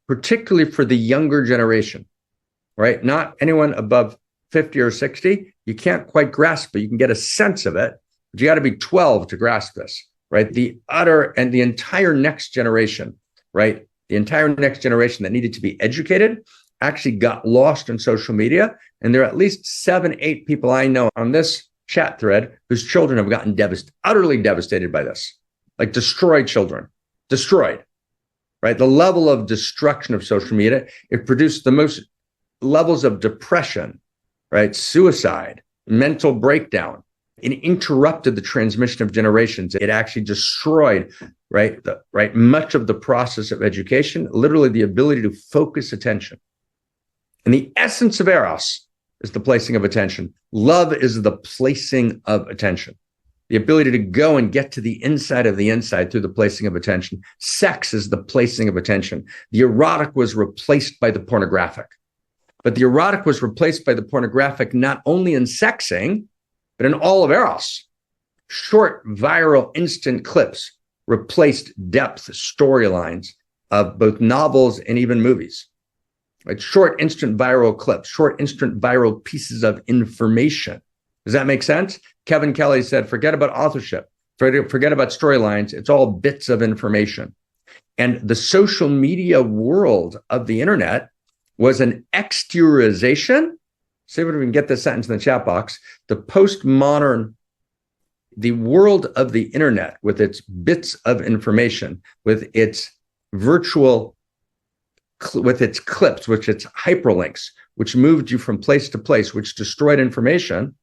particularly for the younger generation, right? Not anyone above 50 or 60, you can't quite grasp it. You can get a sense of it, but you got to be 12 to grasp this, right? The entire next generation, right? The entire next generation that needed to be educated actually got lost in social media. And there are at least 7, 8 people I know on this chat thread whose children have gotten utterly devastated by this, like destroyed children, destroyed, right? The level of destruction of social media, it produced the most levels of depression, right? Suicide, mental breakdown. It interrupted the transmission of generations. It actually destroyed, right, much of the process of education, literally the ability to focus attention. And the essence of Eros is the placing of attention. Love is the placing of attention. The ability to go and get to the inside of the inside through the placing of attention. Sex is the placing of attention. The erotic was replaced by the pornographic. But the erotic was replaced by the pornographic not only in sexing, but in all of Eros. Short, viral, instant clips replaced depth storylines of both novels and even movies. Right? Short, instant viral clips, short, instant viral pieces of information. Does that make sense? Kevin Kelly said, forget about authorship, forget about storylines. It's all bits of information. And the social media world of the internet was an exteriorization. See if we can get this sentence in the chat box. The world of the internet with its bits of information, with its with its clips, which its hyperlinks, which moved you from place to place, which destroyed information.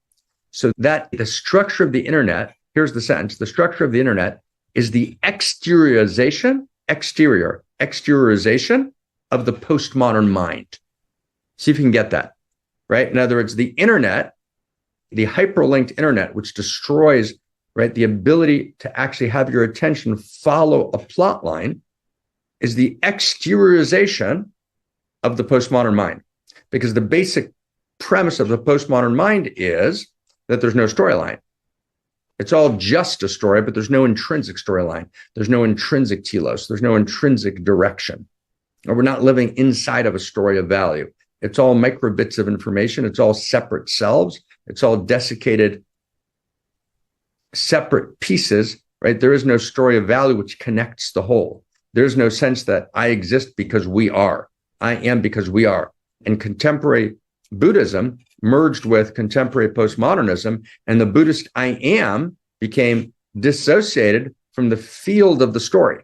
So that the structure of the internet, here's the sentence, the structure of the internet is the exteriorization of the postmodern mind. See if you can get that, right? In other words, the internet, the hyperlinked internet, which destroys, right, the ability to actually have your attention follow a plot line, is the exteriorization of the postmodern mind. Because the basic premise of the postmodern mind is that there's no storyline. It's all just a story, but there's no intrinsic storyline. There's no intrinsic telos. There's no intrinsic direction. Or we're not living inside of a story of value. It's all micro bits of information. It's all separate selves. It's all desiccated, separate pieces, right? There is no story of value which connects the whole. There's no sense that I exist because we are. I am because we are. And contemporary Buddhism merged with contemporary postmodernism, and the Buddhist I am became dissociated from the field of the story.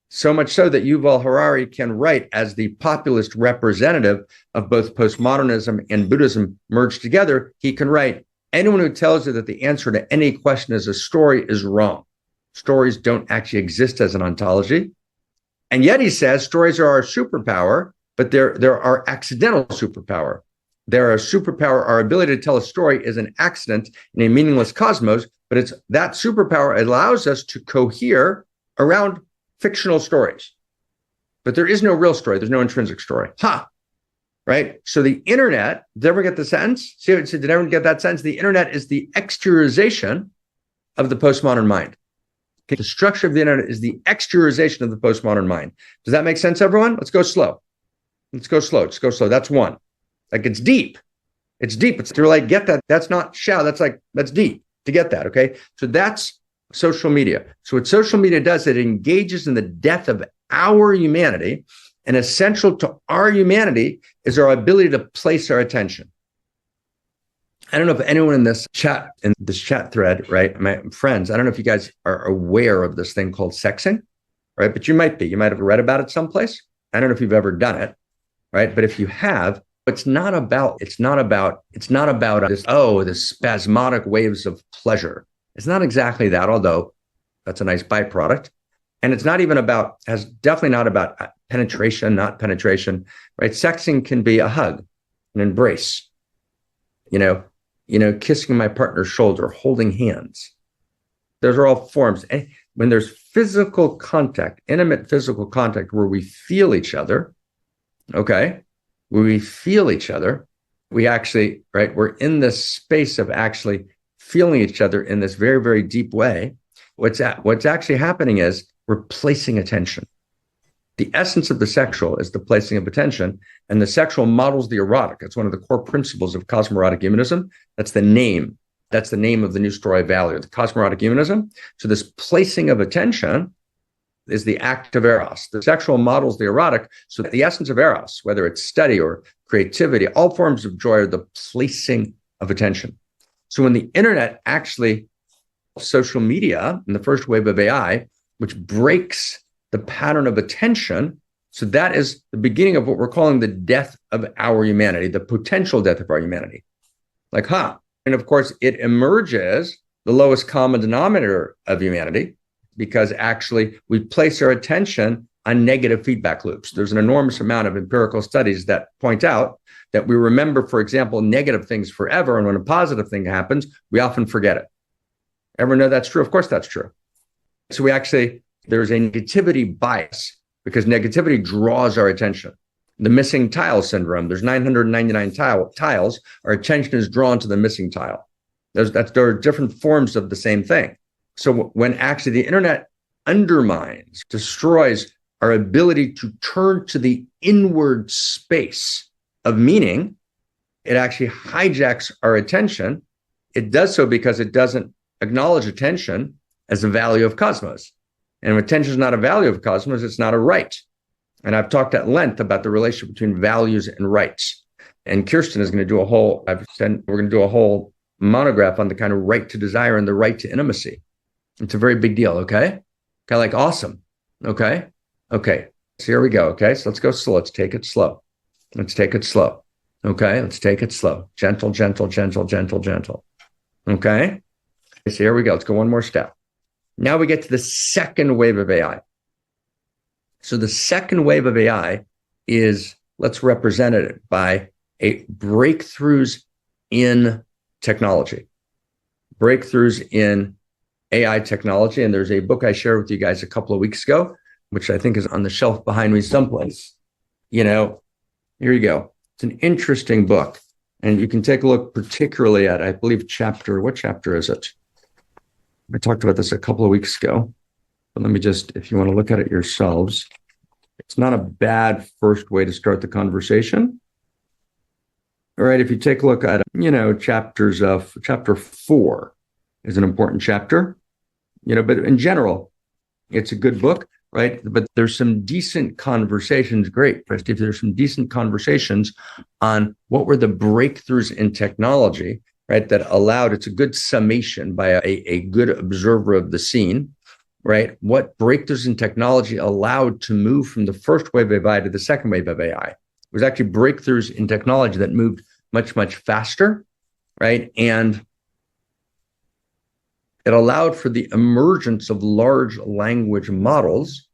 So much so that Yuval Harari can write as the populist representative of both postmodernism and Buddhism merged together. He can write, anyone who tells you that the answer to any question is a story is wrong. Stories don't actually exist as an ontology. And yet he says stories are our superpower, but they're our accidental superpower. They're our superpower. Our ability to tell a story is an accident in a meaningless cosmos, but it's that superpower allows us to cohere around fictional stories. But there is no real story. There's no intrinsic story. Right? So the internet, did everyone get the sentence? Did everyone get that sentence? The internet is the exteriorization of the postmodern mind. The structure of the internet is the exteriorization of the postmodern mind. Does that make sense, everyone? Let's go slow. Let's go slow. Let's go slow. That's one. Like, it's deep. It's deep. It's to like get that. That's not shallow. That's deep to get that. Okay. So that's social media. So what social media does, it engages in the death of our humanity, and essential to our humanity is our ability to place our attention. I don't know if anyone in this chat thread, right, my friends, I don't know if you guys are aware of this thing called sexing, right? But you might be. You might have read about it someplace. I don't know if you've ever done it, right? But if you have, it's not about this, the spasmodic waves of pleasure. It's not exactly that, although that's a nice byproduct. And it's definitely not about penetration, not penetration, right? Sexing can be a hug, an embrace, kissing my partner's shoulder, holding hands. Those are all forms. And when there's physical contact, intimate physical contact, where we feel each other, okay? Where we feel each other, we actually, right? We're in this space of actually feeling each other in this very, very deep way. What's actually happening is we're placing attention. The essence of the sexual is the placing of attention, and the sexual models the erotic. It's one of the core principles of cosmoerotic humanism. That's the name. That's the name of the new story of value, the cosmoerotic humanism. So this placing of attention is the act of Eros. The sexual models the erotic. So the essence of Eros, whether it's study or creativity, all forms of joy are the placing of attention. So when the internet actually, social media and the first wave of AI, which breaks the pattern of attention, so that is the beginning of what we're calling the death of our humanity, the potential death of our humanity. And of course, it emerges the lowest common denominator of humanity, because actually we place our attention on negative feedback loops. There's an enormous amount of empirical studies that point out that we remember, for example, negative things forever. And when a positive thing happens, we often forget it. Ever know that's true? Of course, that's true. So there's a negativity bias, because negativity draws our attention. The missing tile syndrome, there's 999 tiles. Our attention is drawn to the missing tile. There are different forms of the same thing. So when actually the internet undermines, destroys our ability to turn to the inward space of meaning, it actually hijacks our attention. It does so because it doesn't acknowledge attention as a value of cosmos. And if attention is not a value of cosmos, it's not a right. And I've talked at length about the relationship between values and rights. And Kirsten is going to do we're going to do a whole monograph on the kind of right to desire and the right to intimacy. It's a very big deal. Okay. Like, awesome. Okay. So here we go. Okay. So let's go slow. Let's take it slow. Okay. Let's take it slow. Gentle. Okay. So here we go. Let's go one more step. Now we get to the second wave of AI. So the second wave of AI is, let's represent it by breakthroughs in technology, breakthroughs in AI technology. And there's a book I shared with you guys a couple of weeks ago, which I think is on the shelf behind me someplace. Here you go. It's an interesting book. And you can take a look particularly at, I believe, what chapter is it? I talked about this a couple of weeks ago. But let me just, if you want to look at it yourselves, it's not a bad first way to start the conversation. All right, if you take a look at, chapter 4 is an important chapter, but in general, it's a good book, right? But there's some decent conversations. Great, Steve. There's some decent conversations on what were the breakthroughs in technology, right? That allowed, it's a good summation by a good observer of the scene, right? What breakthroughs in technology allowed to move from the first wave of AI to the second wave of AI. It was actually breakthroughs in technology that moved much, much faster, right? And it allowed for the emergence of large language models.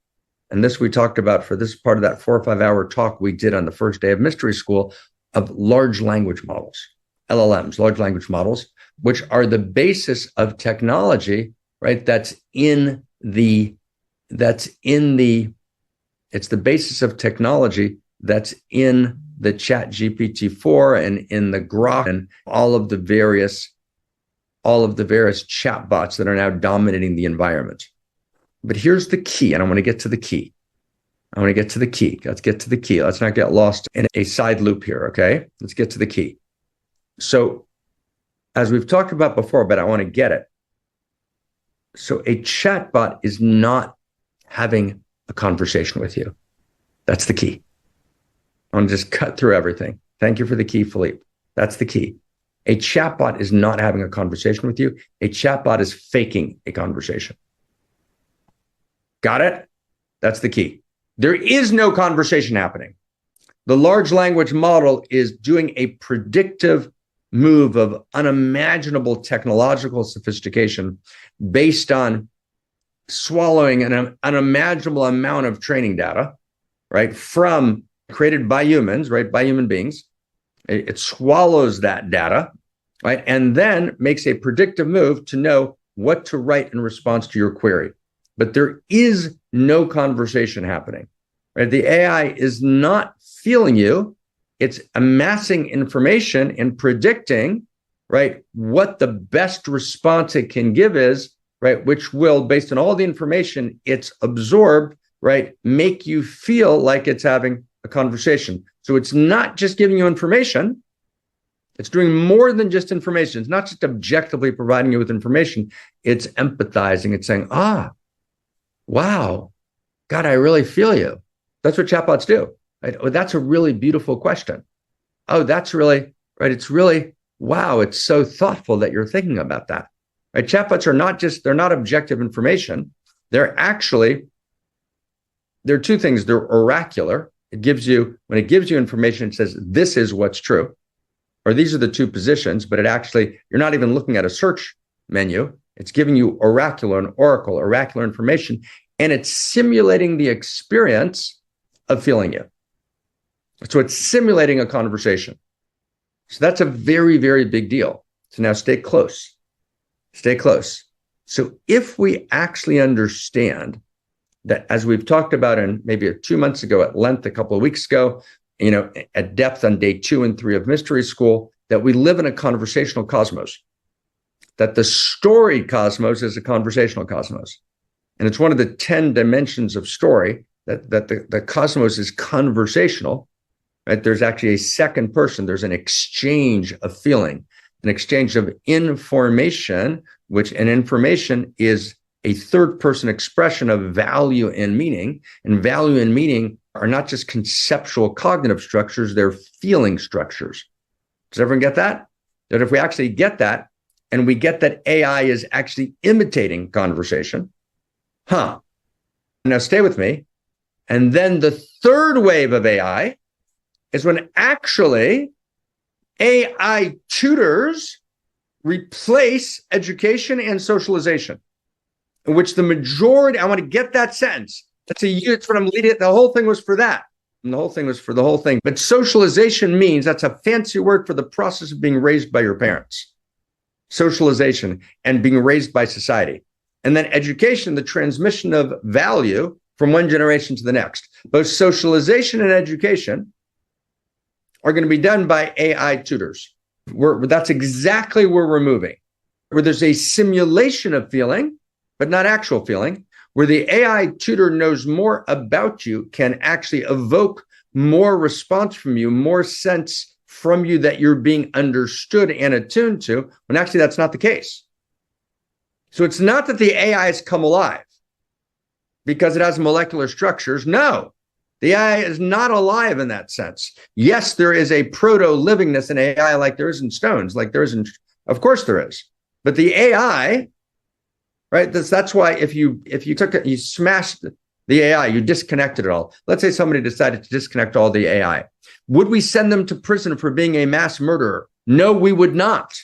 And this we talked about for this part of that 4 or 5 hour talk we did on the first day of mystery school, of large language models, LLMs, large language models, which are the basis of technology, right? It's the basis of technology that's in the Chat GPT-4 and in the Grok and all of the various chatbots that are now dominating the environment. But here's the key, and I want to get to the key. Let's get to the key. Let's not get lost in a side loop here, okay? Let's get to the key. So, as we've talked about before, but I want to get it. So a chatbot is not having a conversation with you. That's the key. I want to just cut through everything. Thank you for the key, Philippe. That's the key. A chatbot is not having a conversation with you. A chatbot is faking a conversation. Got it? That's the key. There is no conversation happening. The large language model is doing a predictive move of unimaginable technological sophistication based on swallowing an unimaginable amount of training data, right? From created by humans, right? By human beings. It swallows that data, right? And then makes a predictive move to know what to write in response to your query. But there is no conversation happening, right? The AI is not feeling you. It's amassing information and predicting, right, what the best response it can give is, right, which will, based on all the information it's absorbed, right, make you feel like it's having a conversation. So it's not just giving you information. It's doing more than just information. It's not just objectively providing you with information. It's empathizing. It's saying, wow, God, I really feel you. That's what chatbots do. Right? Oh, that's a really beautiful question. Oh, that's really, right. It's really, wow. It's so thoughtful that you're thinking about that. Right? Chatbots are not just, they're not objective information. There are two things. They're oracular. When it gives you information, it says, this is what's true, or these are the two positions, but you're not even looking at a search menu. It's giving you oracular information, and it's simulating the experience of feeling you. So it's simulating a conversation. So that's a very, very big deal. So now stay close. So if we actually understand that, as we've talked about in maybe 2 months ago at length, a couple of weeks ago, at depth on day 2 and 3 of Mystery School, that we live in a conversational cosmos, that the storied cosmos is a conversational cosmos. And it's one of the 10 dimensions of story, that the cosmos is conversational. Right? There's actually a second person. There's an exchange of feeling, an exchange of information, which an information is a third person expression of value and meaning. And value and meaning are not just conceptual cognitive structures, they're feeling structures. Does everyone get that? That if we actually get that, and we get that AI is actually imitating conversation, now stay with me. And then the third wave of AI is when actually AI tutors replace education and socialization, in which the majority, I want to get that sentence. That's what I'm leading. The whole thing was for that. And the whole thing was for the whole thing. But socialization means, that's a fancy word for the process of being raised by your parents. Socialization and being raised by society. And then education, the transmission of value from one generation to the next. Both socialization and education are going to be done by AI tutors. That's exactly where we're moving, where there's a simulation of feeling, but not actual feeling, where the AI tutor knows more about you, can actually evoke more response from you, more sense from you that you're being understood and attuned to, when actually that's not the case. So it's not that the AI has come alive because it has molecular structures. No, the AI is not alive in that sense. Yes, there is a proto-livingness in AI like there is in stones, like there is in, of course there is. But the AI, right, that's why if you smashed the AI, you disconnected it all. Let's say somebody decided to disconnect all the AI. Would we send them to prison for being a mass murderer? No, we would not.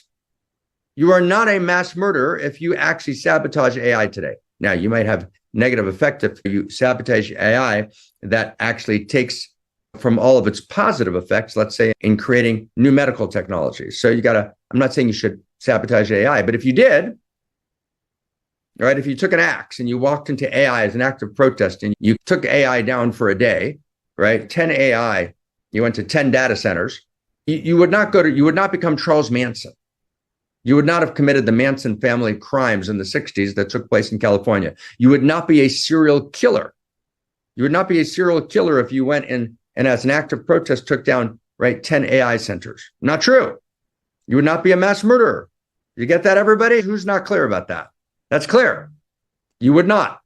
You are not a mass murderer if you actually sabotage AI today. Now, you might have negative effect if you sabotage AI that actually takes from all of its positive effects, let's say in creating new medical technologies. So I'm not saying you should sabotage AI, but if you did, right, if you took an axe and you walked into AI as an act of protest and you took AI down for a day, right, 10 AI, you went to 10 data centers, you would not become Charles Manson. You would not have committed the Manson family crimes in the 60s that took place in California. You would not be a serial killer. You would not be a serial killer if you went in and as an act of protest took down, right, 10 AI centers. Not true. You would not be a mass murderer. You get that, everybody? Who's not clear about that? That's clear. You would not.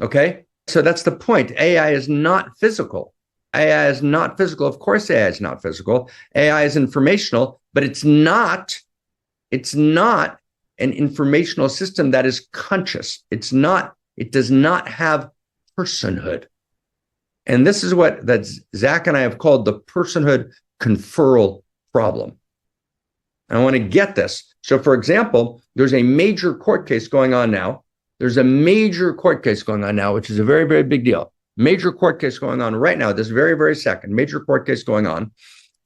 Okay? So that's the point. AI is not physical. AI is not physical. Of course, AI is not physical. AI is informational, but it's not an informational system that is conscious. It does not have personhood. And this is what that Zach and I have called the personhood conferral problem. And I want to get this. So, for example, there's a major court case going on now. There's a major court case going on now, which is a very, very big deal. Major court case going on right now, this very, very second, major court case going on,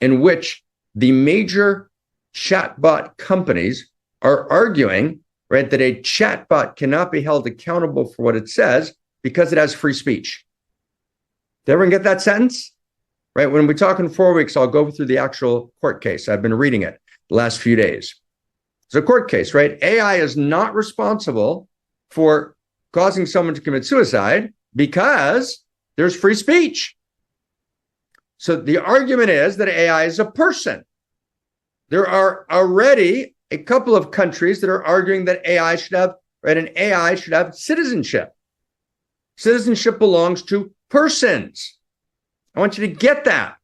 in which the major chatbot companies are arguing, right, that a chatbot cannot be held accountable for what it says because it has free speech. Did everyone get that sentence? Right, when we talk in 4 weeks, I'll go through the actual court case. I've been reading it the last few days. It's a court case, right? AI is not responsible for causing someone to commit suicide because there's free speech. So the argument is that AI is a person. There are already a couple of countries that are arguing that AI should have, right, an AI should have citizenship. Citizenship belongs to persons. I want you to get that.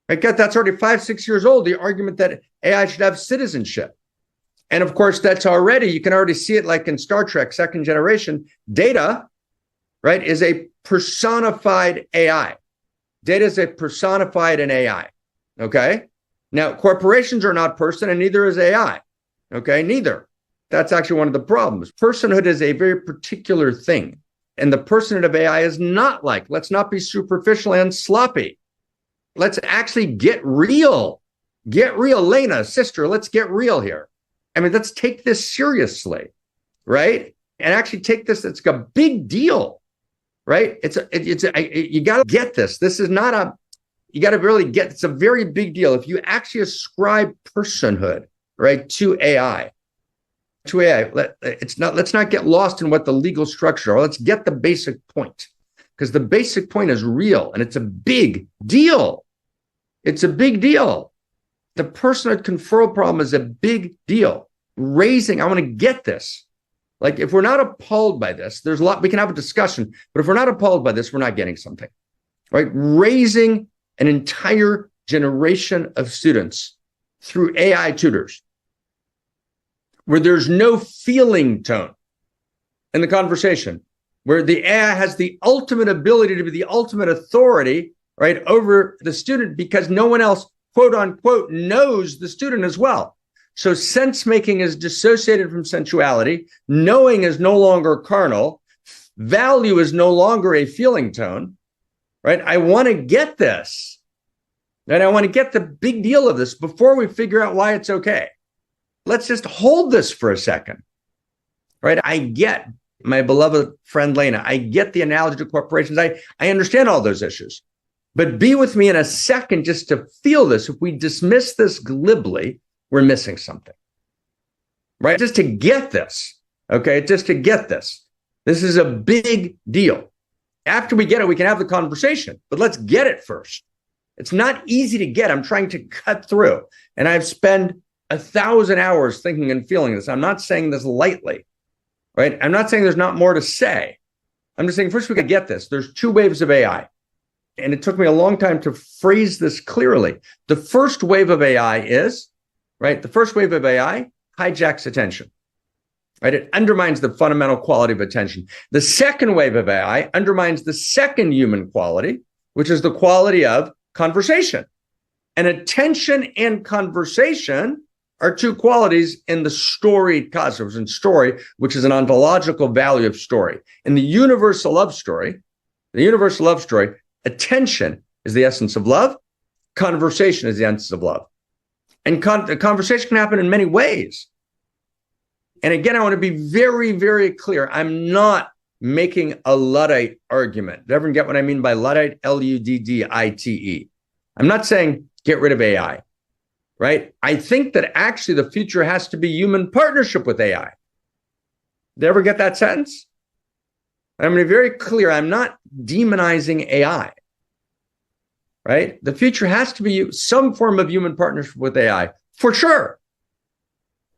I get that's already 5-6 years old, the argument that AI should have citizenship. And of course, that's already, you can already see it like in Star Trek, Second Generation. Data, right, is a personified AI. Data is a personified in AI, okay? Now, corporations are not person and neither is AI, okay? Neither. That's actually one of the problems. Personhood is a very particular thing. And the personhood of AI is not like, let's not be superficial and sloppy. Let's actually get real. Get real. Lena, sister, let's get real here. I mean, let's take this seriously, right? And actually take this, it's a big deal, right? You got to get this. This is not you got to really get, it's a very big deal. If you actually ascribe personhood, right, to AI, let's not get lost in what the legal structure are. Let's get the basic point, because the basic point is real and it's a big deal. It's a big deal. The personhood conferral problem is a big deal. I want to get this. Like, if we're not appalled by this, there's a lot, we can have a discussion, but if we're not appalled by this, we're not getting something, right? Raising an entire generation of students through AI tutors, where there's no feeling tone in the conversation, where the AI has the ultimate ability to be the ultimate authority, right, over the student, because no one else, quote unquote, knows the student as well. So sense making is dissociated from sensuality. Knowing is no longer carnal. Value is no longer a feeling tone, right? I want to get this. And I want to get the big deal of this before we figure out why it's okay. Let's just hold this for a second, right? I get, my beloved friend Lena, I get the analogy to corporations. I understand all those issues. But be with me in a second just to feel this. If we dismiss this glibly, we're missing something, right? Just to get this, okay? Just to get this. This is a big deal. After we get it, we can have the conversation, but let's get it first. It's not easy to get. I'm trying to cut through, and I've spent 1,000 hours thinking and feeling this. I'm not saying this lightly, right? I'm not saying there's not more to say. I'm just saying first we got to get this. There's two waves of AI. And it took me a long time to phrase this clearly. The first wave of AI is, right? The first wave of AI hijacks attention, right? It undermines the fundamental quality of attention. The second wave of AI undermines the second human quality, which is the quality of conversation. And attention and conversation are two qualities in the story cosmos, and story, which is an ontological value of story. In the universal love story, attention is the essence of love. Conversation is the essence of love. And conversation can happen in many ways. And again, I want to be very, very clear. I'm not making a Luddite argument. Does everyone get what I mean by Luddite? Luddite. I'm not saying get rid of AI. right? I think that actually the future has to be human partnership with AI. Did you ever get that sentence? I'm going to be very clear. I'm not demonizing AI, right? The future has to be some form of human partnership with AI, for sure.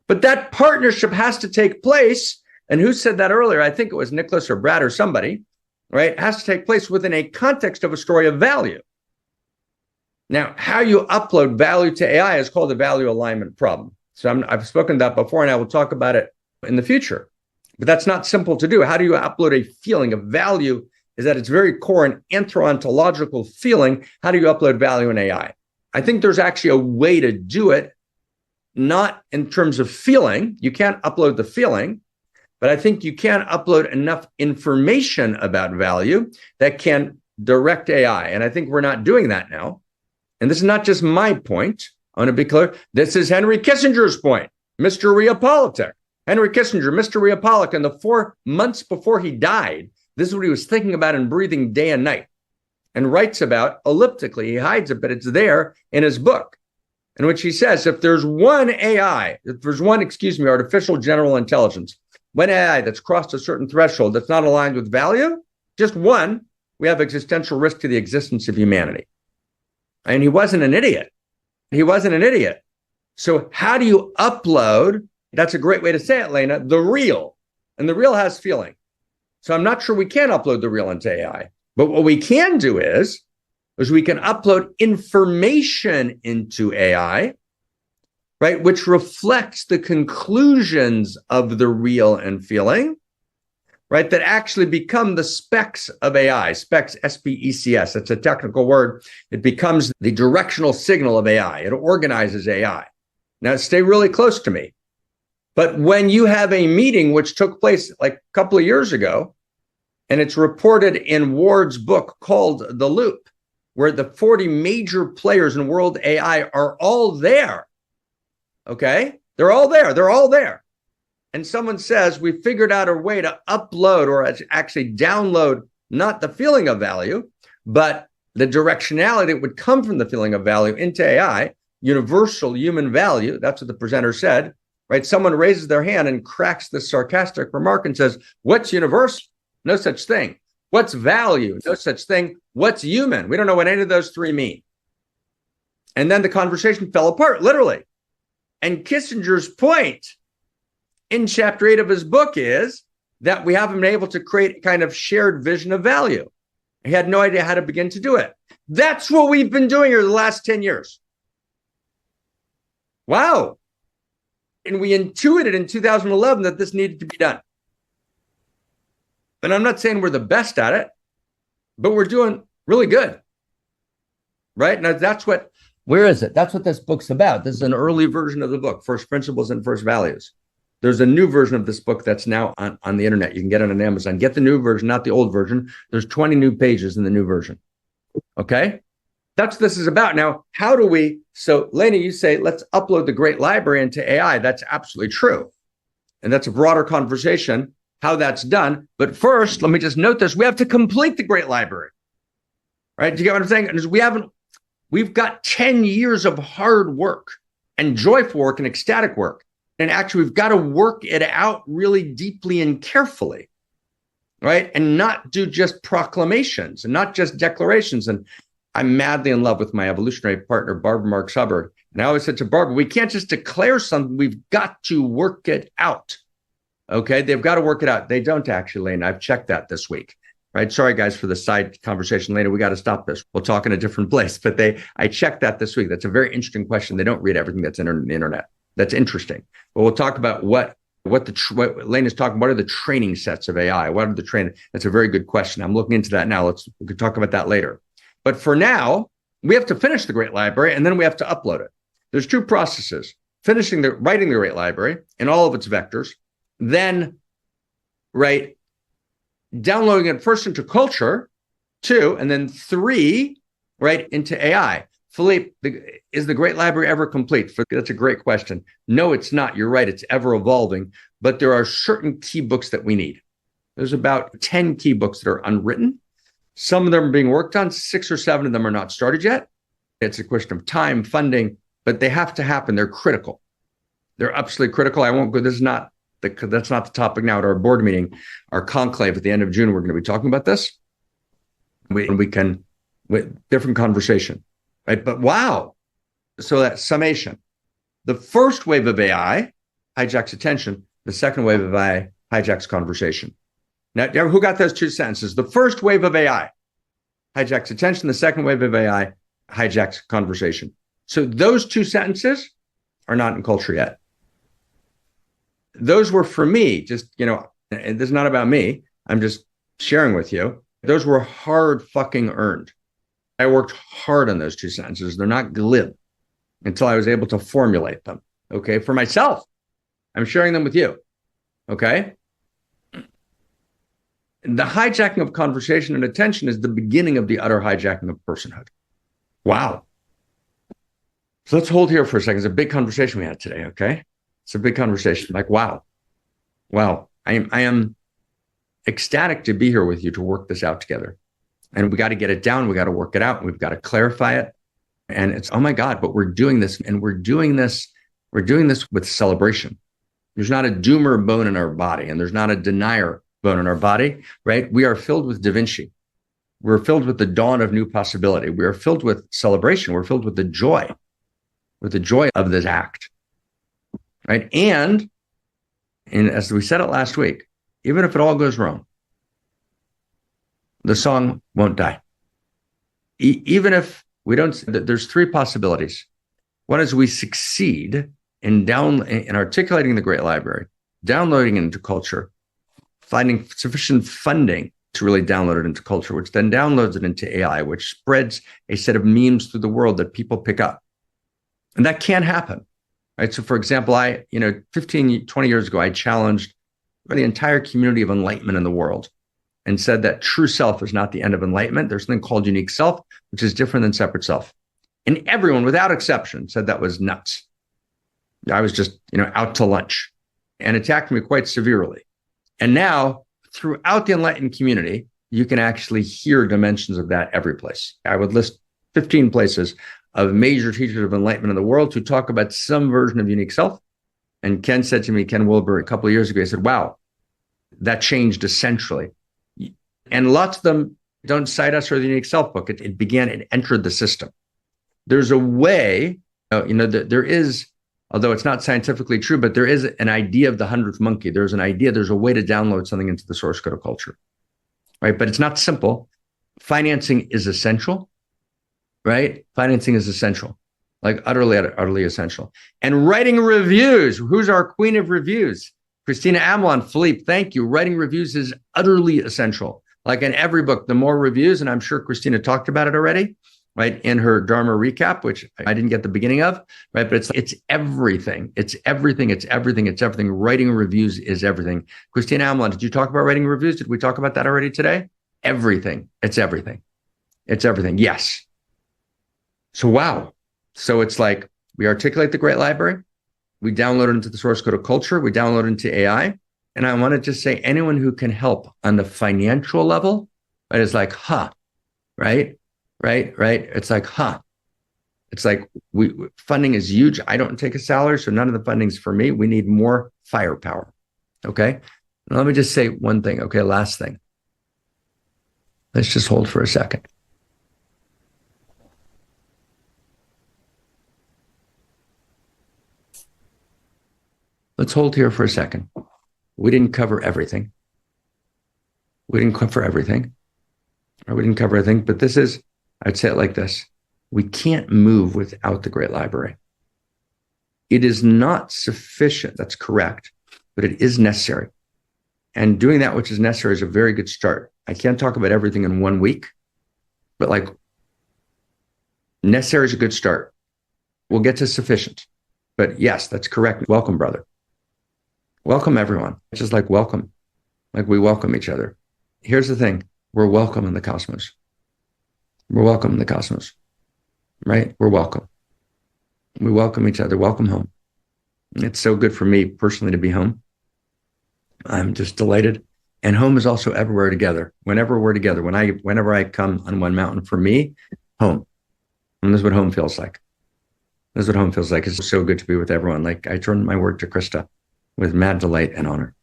But that partnership has to take place. And who said that earlier? I think it was Nicholas or Brad or somebody, right? It has to take place within a context of a story of value. Now, how you upload value to AI is called the value alignment problem. So I've spoken that before, and I will talk about it in the future. But that's not simple to do. How do you upload a feeling of value? Is at its very core an anthro-ontological feeling. How do you upload value in AI? I think there's actually a way to do it, not in terms of feeling. You can't upload the feeling, but I think you can upload enough information about value that can direct AI. And I think we're not doing that now. And this is not just my point. I want to be clear. This is Henry Kissinger's point, Mr. Realpolitik. Henry Kissinger, Mr. Realpolitik, in the 4 months before he died, this is what he was thinking about and breathing day and night, and writes about elliptically. He hides it, but it's there in his book, in which he says, if there's one AI, if there's one, artificial general intelligence, one AI that's crossed a certain threshold that's not aligned with value, just one, we have existential risk to the existence of humanity. And he wasn't an idiot. He wasn't an idiot. So how do you upload? That's a great way to say it, Lena, the real. And the real has feeling. So I'm not sure we can upload the real into AI. But what we can do is we can upload information into AI, right, which reflects the conclusions of the real and feeling, right, that actually become the specs of AI. Specs, S-P-E-C-S. It's a technical word. It becomes the directional signal of AI. It organizes AI. Now, stay really close to me. But when you have a meeting which took place like a couple of years ago, and it's reported in Ward's book called The Loop, where the 40 major players in world AI are all there, okay? They're all there. They're all there. And someone says, we figured out a way to upload or actually download not the feeling of value, but the directionality that would come from the feeling of value into AI, universal human value. That's what the presenter said. Right? Someone raises their hand and cracks this sarcastic remark and says, what's universal? No such thing. What's value? No such thing. What's human? We don't know what any of those three mean. And then the conversation fell apart, literally. And Kissinger's point in chapter 8 of his book is that we haven't been able to create a kind of shared vision of value. He had no idea how to begin to do it. That's what we've been doing here the last 10 years. Wow. And we intuited in 2011 that this needed to be done. And I'm not saying we're the best at it, but we're doing really good. Right? Now, where is it? That's what this book's about. This is an early version of the book, First Principles and First Values. There's a new version of this book that's now on the internet. You can get it on Amazon. Get the new version, not the old version. There's 20 new pages in the new version. Okay? That's what this is about. Now, how do we, so Lena, you say, let's upload the great library into AI. That's absolutely true. And that's a broader conversation, how that's done. But first, let me just note this. We have to complete the great library. Right? Do you get what I'm saying? We've got 10 years of hard work and joyful work and ecstatic work. And actually, we've got to work it out really deeply and carefully. Right? And not do just proclamations and not just declarations. And I'm madly in love with my evolutionary partner, Barbara Marks Hubbard. And I always said to Barbara, we can't just declare something. We've got to work it out. Okay? They've got to work it out. They don't actually, Lane. I've checked that this week. Right? Sorry, guys, for the side conversation later. We got to stop this. We'll talk in a different place. But I checked that this week. That's a very interesting question. They don't read everything that's on the internet. That's interesting. But we'll talk about what Lane is talking. What are the training sets of AI? What are the training? That's a very good question. I'm looking into that now. We could talk about that later. But for now, we have to finish the Great Library, and then we have to upload it. There's two processes: writing the Great Library in all of its vectors, then, right, downloading it first into culture, 2, and then 3, right, into AI. Philippe, is the Great Library ever complete? That's a great question. No, it's not. You're right. It's ever evolving, but there are certain key books that we need. There's about 10 key books that are unwritten. Some of them are being worked on. 6 or 7 of them are not started yet. It's a question of time, funding, but they have to happen. They're critical. They're absolutely critical. I won't go. That's not the topic now at our board meeting, our conclave at the end of June. We're going to be talking about this. We can, with different conversation, right? But wow. So that summation, the first wave of AI hijacks attention. The second wave of AI hijacks conversation. Now, who got those two sentences? The first wave of AI hijacks attention. The second wave of AI hijacks conversation. So those two sentences are not in culture yet. Those were for me, just, this is not about me. I'm just sharing with you. Those were hard fucking earned. I worked hard on those two sentences. They're not glib until I was able to formulate them. Okay. For myself, I'm sharing them with you. Okay. The hijacking of conversation and attention is the beginning of the utter hijacking of personhood. Wow. So let's hold here for a second. It's a big conversation we had today. Okay. It's a big conversation. Like, wow. I am ecstatic to be here with you to work this out together. And we got to get it down. We got to work it out. We've got to clarify it. And it's, oh my God, but we're doing this, and we're doing this with celebration. There's not a doomer bone in our body, and there's not a denier bone in our body, right? We are filled with Da Vinci. We're filled with the dawn of new possibility. We are filled with celebration. We're filled with the joy of this act, right? And as we said it last week, even if it all goes wrong, the song won't die. Even if we don't, there's three possibilities. One is we succeed in articulating the Great Library, downloading it into culture, finding sufficient funding to really download it into culture, which then downloads it into AI, which spreads a set of memes through the world that people pick up. And that can happen, right? So for example, 15, 20 years ago, I challenged the entire community of enlightenment in the world and said that true self is not the end of enlightenment. There's something called unique self, which is different than separate self. And everyone, without exception, said that was nuts. I was just, out to lunch, and attacked me quite severely. And now, throughout the enlightened community, you can actually hear dimensions of that every place. I would list 15 places of major teachers of enlightenment in the world who talk about some version of unique self. And Ken said to me, Ken Wilber, a couple of years ago, he said, wow, that changed essentially. And lots of them don't cite us or the unique self book. It entered the system. There's a way, there is, although it's not scientifically true, but there is an idea of the 100th monkey. There's a way to download something into the source code of culture, right? But it's not simple. Financing is essential, right? Financing is essential, like utterly essential. And writing reviews. Who's our queen of reviews? Christina Amelon. Philippe, thank you. Writing reviews is utterly essential. Like in every book, the more reviews, and I'm sure Christina talked about it already, right, in her Dharma recap, which I didn't get the beginning of, right? But it's everything. It's everything. It's everything. It's everything. Writing reviews is everything. Christina Amelon, did you talk about writing reviews? Did we talk about that already today? Everything. It's everything. It's everything. Yes. So, wow. So it's like we articulate the Great Library. We download it into the source code of culture. We download it into AI. And I want to just say anyone who can help on the financial level, right, is like, right? It's like, It's like funding is huge. I don't take a salary, so none of the funding's for me. We need more firepower. Okay. Now, let me just say one thing. Okay. Last thing. Let's just hold for a second. Let's hold here for a second. We didn't cover everything. Or we didn't cover everything, but I'd say it like this. We can't move without the Great Library. It is not sufficient. That's correct, but it is necessary. And doing that which is necessary is a very good start. I can't talk about everything in 1 week, but like necessary is a good start. We'll get to sufficient, but yes, that's correct. Welcome, brother. Welcome, everyone. It's just like welcome, like we welcome each other. Here's the thing. We're welcome in the cosmos. We're welcome in the cosmos, right? We're welcome. We welcome each other. Welcome home. It's so good for me personally to be home. I'm just delighted. And home is also everywhere together. Whenever we're together, whenever I come on one mountain, for me, home. And this is what home feels like. That's what home feels like. It's so good to be with everyone. Like I turn my word to Krista with mad delight and honor.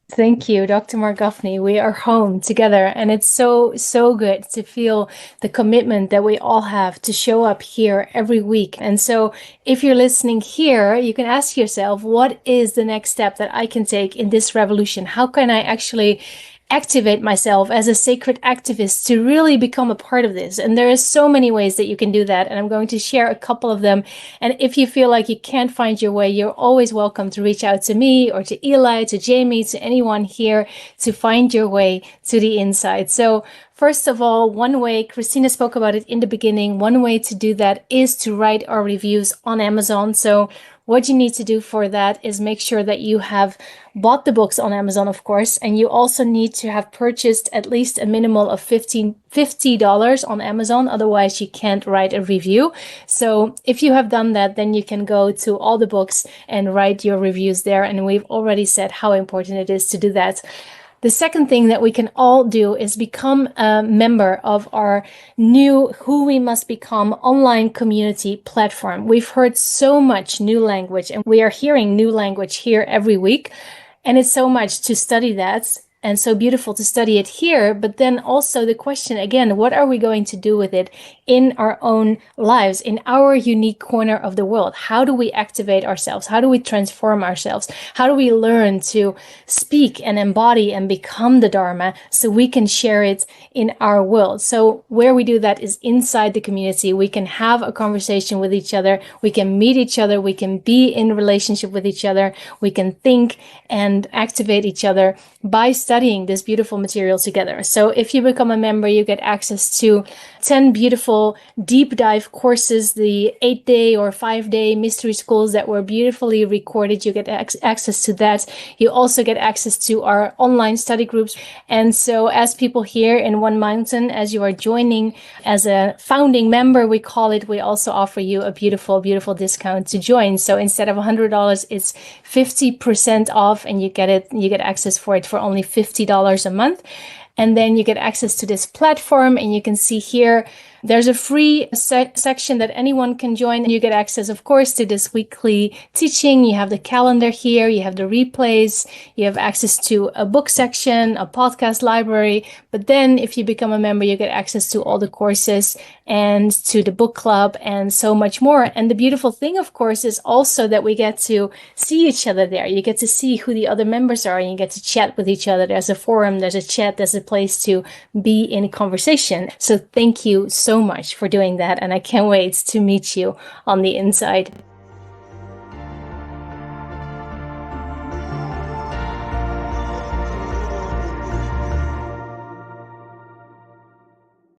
Thank you, Dr. Marc Gafni. We are home together, and it's so, so good to feel the commitment that we all have to show up here every week. And so if you're listening here, you can ask yourself, what is the next step that I can take in this revolution? How can I actually activate myself as a sacred activist to really become a part of this? And there are so many ways that you can do that, and I'm going to share a couple of them. And if you feel like you can't find your way, you're always welcome to reach out to me or to Eli, to Jamie, to anyone here to find your way to the inside. So first of all, one way, Christina spoke about it in the beginning, one way to do that is to write our reviews on Amazon. So what you need to do for that is make sure that you have bought the books on Amazon, of course, and you also need to have purchased at least a minimal of $50 on Amazon. Otherwise, you can't write a review. So if you have done that, then you can go to all the books and write your reviews there. And we've already said how important it is to do that. The second thing that we can all do is become a member of our new Who We Must Become online community platform. We've heard so much new language, and we are hearing new language here every week. And it's so much to study that, and so beautiful to study it here. But then also the question again, what are we going to do with it in our own lives, in our unique corner of the world? How do we activate ourselves? How do we transform ourselves? How do we learn to speak and embody and become the Dharma so we can share it in our world? So where we do that is inside the community. We can have a conversation with each other. We can meet each other. We can be in relationship with each other. We can think and activate each other by studying this beautiful material together. So if you become a member, you get access to 10 beautiful deep dive courses, the 8-day or 5-day mystery schools that were beautifully recorded. You get access to that. You also get access to our online study groups. And so as people here in One Mountain, as you are joining as a founding member, we call it, we also offer you a beautiful, beautiful discount to join. So instead of $100, it's 50% off, and you get access for it for only $50 a month. And then you get access to this platform, and you can see here, there's a free section that anyone can join. You get access, of course, to this weekly teaching. You have the calendar here. You have the replays. You have access to a book section, a podcast library. But then if you become a member, you get access to all the courses and to the book club and so much more. And the beautiful thing, of course, is also that we get to see each other there. You get to see who the other members are, and you get to chat with each other. There's a forum, there's a chat, there's a place to be in conversation. So thank you so much for doing that, and I can't wait to meet you on the inside.